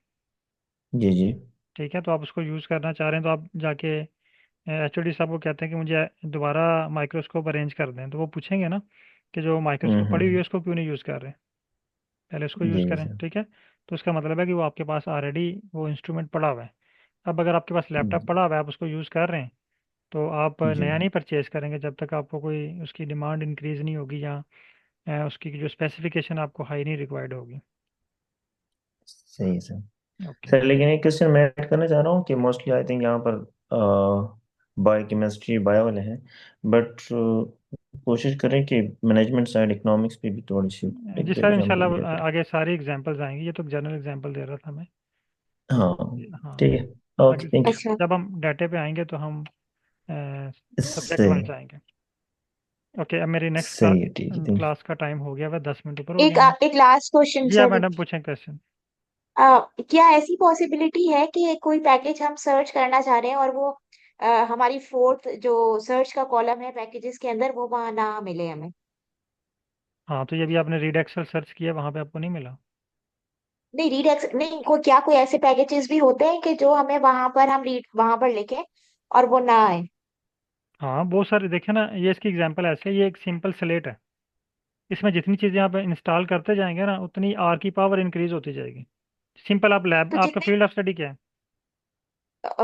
जी जी। ठीक है, तो आप उसको यूज़ करना चाह रहे हैं तो आप जाके एचओडी साहब को कहते हैं कि मुझे दोबारा माइक्रोस्कोप अरेंज कर दें, तो वो पूछेंगे ना कि जो माइक्रोस्कोप पड़ी हुई है हम्म। उसको क्यों नहीं यूज़ कर रहे, पहले उसको जी यूज़ जी करें। सर। ठीक है, तो उसका मतलब है कि वो आपके पास ऑलरेडी वो इंस्ट्रूमेंट पड़ा हुआ है। अब अगर आपके पास लैपटॉप पड़ा हुआ है, आप उसको यूज़ कर रहे हैं, तो आप जी नया नहीं परचेज करेंगे जब तक आपको कोई उसकी डिमांड इंक्रीज़ नहीं होगी, या उसकी जो स्पेसिफिकेशन आपको हाई नहीं रिक्वायर्ड होगी। सही है सर। ओके। सर लेकिन एक क्वेश्चन मैं ऐड करना चाह रहा हूँ कि मोस्टली आई थिंक यहाँ पर बायोकेमिस्ट्री बायो वाले हैं, बट कोशिश करें कि मैनेजमेंट साइड इकोनॉमिक्स पे भी थोड़ी सी जी एक सर, एग्जाम इंशाल्लाह लिया करें। आगे सारी एग्जांपल्स आएंगी, ये तो जनरल एग्जांपल दे रहा था मैं। तो हाँ हाँ, ठीक है। आगे ओके थैंक यू। अच्छा। जब हम डाटे पे आएंगे तो हम सब्जेक्ट सही वाइज आएंगे। ओके, अब मेरी नेक्स्ट सही है, ठीक है, थैंक क्लास का टाइम हो गया, वह 10 मिनट ऊपर हो गए हैं। एक लास्ट क्वेश्चन जी, आप सर। मैडम पूछें क्वेश्चन। क्या ऐसी पॉसिबिलिटी है कि कोई पैकेज हम सर्च करना चाह रहे हैं और वो हमारी फोर्थ जो सर्च का कॉलम है पैकेजेस के अंदर वो वहां ना मिले हमें? हाँ, तो ये भी आपने रीड एक्सेल सर्च किया, वहाँ पे आपको नहीं मिला? नहीं, रीड एक्स नहीं, क्या कोई ऐसे पैकेजेस भी होते हैं कि जो हमें वहां पर हम रीड वहां पर लिखे और वो ना आए? हाँ, बहुत सारे देखे ना, ये इसकी एग्जांपल ऐसे है, ये एक सिंपल स्लेट है। इसमें जितनी चीज़ें आप इंस्टॉल करते जाएंगे ना, उतनी आर की पावर इंक्रीज होती जाएगी। सिंपल, आप लैब, तो आपका जितने फील्ड ऑफ स्टडी क्या है?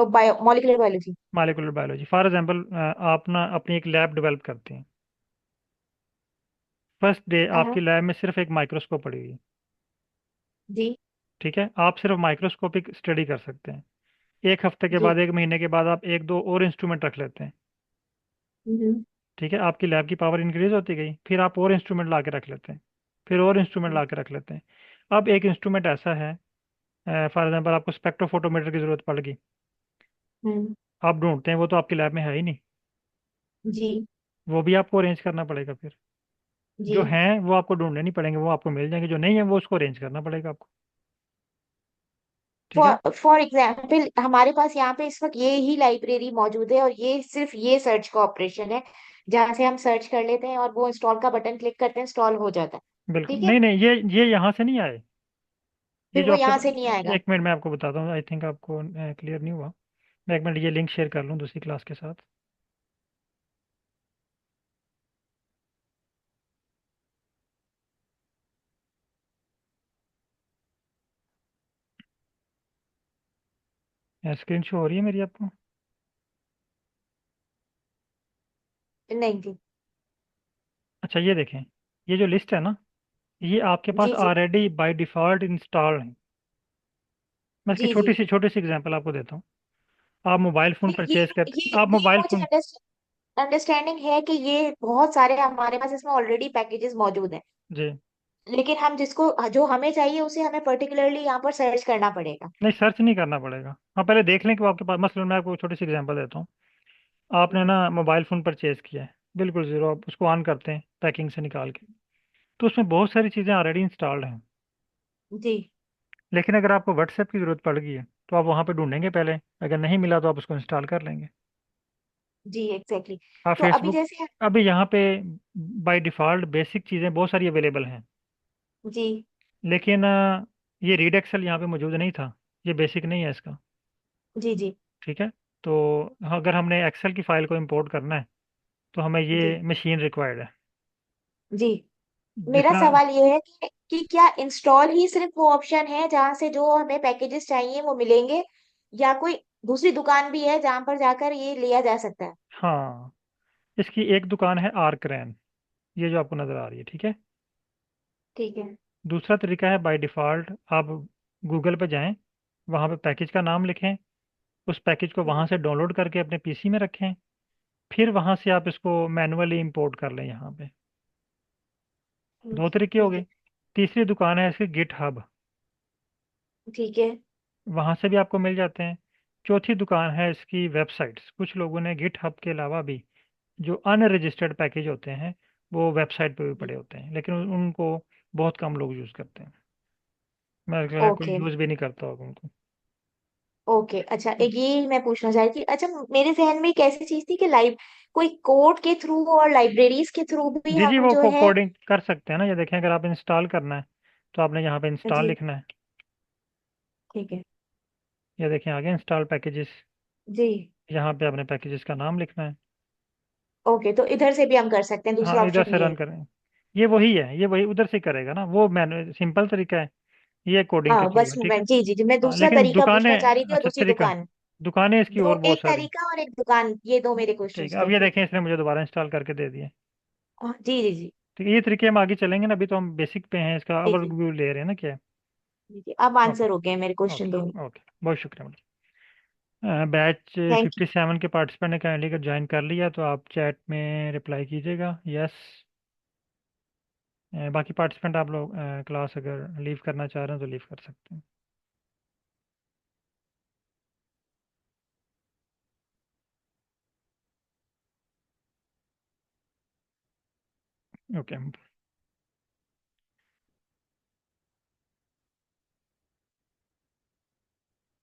Bio molecular biology. Molecular biology. For example, आप ना अपनी एक लैब डेवलप करते हैं। फर्स्ट डे हाँ। आपकी लैब में सिर्फ एक माइक्रोस्कोप पड़ी हुई है। जी। ठीक है, आप सिर्फ माइक्रोस्कोपिक स्टडी कर सकते हैं। एक हफ्ते के जी। बाद, एक महीने के बाद आप एक दो और इंस्ट्रूमेंट रख लेते हैं। हम्म। ठीक है, आपकी लैब की पावर इंक्रीज होती गई, फिर आप और इंस्ट्रूमेंट ला के रख लेते हैं, फिर और इंस्ट्रूमेंट ला के रख लेते हैं। अब एक इंस्ट्रूमेंट ऐसा है, फॉर एग्जांपल आपको स्पेक्ट्रोफोटोमीटर की ज़रूरत पड़ गई, हम्म। आप ढूंढते हैं, वो तो आपकी लैब में है ही नहीं, जी। वो भी आपको अरेंज करना पड़ेगा फिर। जी। जो हैं वो आपको ढूंढने नहीं पड़ेंगे, वो आपको मिल जाएंगे, जो नहीं है वो उसको अरेंज करना पड़ेगा आपको। ठीक है। फॉर एग्जाम्पल हमारे पास यहाँ पे इस वक्त ये ही लाइब्रेरी मौजूद है और ये सिर्फ ये सर्च का ऑपरेशन है जहाँ से हम सर्च कर लेते हैं और वो इंस्टॉल का बटन क्लिक करते हैं, इंस्टॉल हो जाता है। बिल्कुल, ठीक है। नहीं नहीं, ये यहाँ से नहीं आए। ये फिर जो वो आपके, यहाँ से नहीं आएगा? एक मिनट में आपको बताता हूँ, आई थिंक आपको क्लियर नहीं हुआ। मैं एक मिनट ये लिंक शेयर कर लूँ दूसरी क्लास के साथ। स्क्रीन शो हो रही है मेरी आपको? नहीं जी। अच्छा ये देखें, ये जो लिस्ट है ना, ये आपके पास जी जी। ऑलरेडी बाय डिफ़ॉल्ट इंस्टॉल है। मैं इसकी जी जी। छोटी सी एग्जांपल आपको देता हूँ। आप मोबाइल फ़ोन नहीं, परचेज कर, आप ये मोबाइल मुझे फ़ोन, अंडरस्टैंडिंग है कि ये बहुत सारे हमारे पास इसमें ऑलरेडी पैकेजेस मौजूद हैं, जी। लेकिन हम जिसको जो हमें चाहिए उसे हमें पर्टिकुलरली यहाँ पर सर्च करना पड़ेगा। नहीं, सर्च नहीं करना पड़ेगा। हाँ, पहले देख लें कि वो आपके पास, मसलन मैं आपको छोटी सी एग्जांपल देता हूँ। आपने जी ना मोबाइल फ़ोन परचेज़ किया है, बिल्कुल ज़ीरो, आप उसको ऑन करते हैं पैकिंग से निकाल के, तो उसमें बहुत सारी चीज़ें ऑलरेडी इंस्टॉल्ड हैं। जी। लेकिन अगर आपको व्हाट्सएप की ज़रूरत पड़ गई है तो आप वहाँ पे ढूंढेंगे पहले, अगर नहीं मिला तो आप उसको इंस्टॉल कर लेंगे। जी एग्जैक्टली। आप तो अभी फेसबुक, जैसे अभी यहाँ पे बाय डिफ़ॉल्ट बेसिक चीज़ें बहुत सारी अवेलेबल हैं, जी लेकिन ये रीड एक्सेल यहाँ पे मौजूद नहीं था, ये बेसिक नहीं है इसका। जी जी ठीक है, तो अगर हमने एक्सेल की फ़ाइल को इंपोर्ट करना है तो हमें जी ये मशीन रिक्वायर्ड है। जी। मेरा जितना, सवाल ये है कि क्या इंस्टॉल ही सिर्फ वो ऑप्शन है जहां से जो हमें पैकेजेस चाहिए वो मिलेंगे, या कोई दूसरी दुकान भी है जहां पर जाकर ये लिया जा सकता है? हाँ, इसकी एक दुकान है आर्करैन, ये जो आपको नज़र आ रही है, ठीक है। ठीक है। दूसरा तरीका है बाय डिफ़ॉल्ट, आप गूगल पे जाएं, वहाँ पे पैकेज का नाम लिखें, उस पैकेज को वहाँ हम्म, से डाउनलोड करके अपने पीसी में रखें, फिर वहाँ से आप इसको मैनुअली इंपोर्ट कर लें यहाँ पे। दो तरीके हो ठीक गए। है। तीसरी दुकान है इसकी गिट हब, ठीक है। वहाँ से भी आपको मिल जाते हैं। चौथी दुकान है इसकी वेबसाइट्स, कुछ लोगों ने गिट हब के अलावा भी जो अनरजिस्टर्ड पैकेज होते हैं वो वेबसाइट पे भी पड़े होते हैं, लेकिन उनको बहुत कम लोग यूज़ करते हैं। मेरे ख्याल है कोई ओके। यूज़ भी नहीं करता होगा उनको। ओके अच्छा, एक ये मैं पूछना चाह रही थी। अच्छा, मेरे जहन में एक ऐसी चीज थी कि लाइव कोई कोड के थ्रू और लाइब्रेरीज के थ्रू भी जी जी, हम वो जो है। कोडिंग कर सकते हैं ना, ये देखें, अगर आप इंस्टॉल करना है तो आपने यहाँ पे इंस्टॉल जी। लिखना है। ठीक है। ये देखें आगे इंस्टॉल पैकेजेस, जी। यहाँ पे आपने पैकेजेस का नाम लिखना है। ओके, तो इधर से भी हम कर सकते हैं, हाँ, दूसरा इधर ऑप्शन से ये रन है। करें, ये वही है, ये वही उधर से करेगा ना, वो मैनु सिंपल तरीका है, ये कोडिंग के हाँ थ्रू बस है, ठीक मैं, है। जी जी जी, मैं हाँ, दूसरा लेकिन तरीका दुकानें, पूछना चाह रही थी और अच्छा दूसरी तरीका, दुकान। दुकानें इसकी दो, और बहुत एक सारी। तरीका और एक दुकान, ये दो मेरे ठीक क्वेश्चंस है, अब थे। ये देखें इसने मुझे दोबारा इंस्टॉल करके दे दिए। जी जी जी। ठीक है, ये तरीके हम आगे चलेंगे ना, अभी तो हम बेसिक पे हैं, इसका जी जी ओवरव्यू ले रहे हैं ना क्या है। जी जी, अब ओके, आंसर हो गए मेरे क्वेश्चन दोनों। ओके ओके, बहुत शुक्रिया मैडम। Batch thank you. 57 के पार्टिसिपेंट ने काइंडली कर ज्वाइन कर लिया, तो आप चैट में रिप्लाई कीजिएगा यस। बाकी पार्टिसिपेंट आप लोग क्लास अगर लीव करना चाह रहे हैं तो लीव कर सकते हैं। ओके।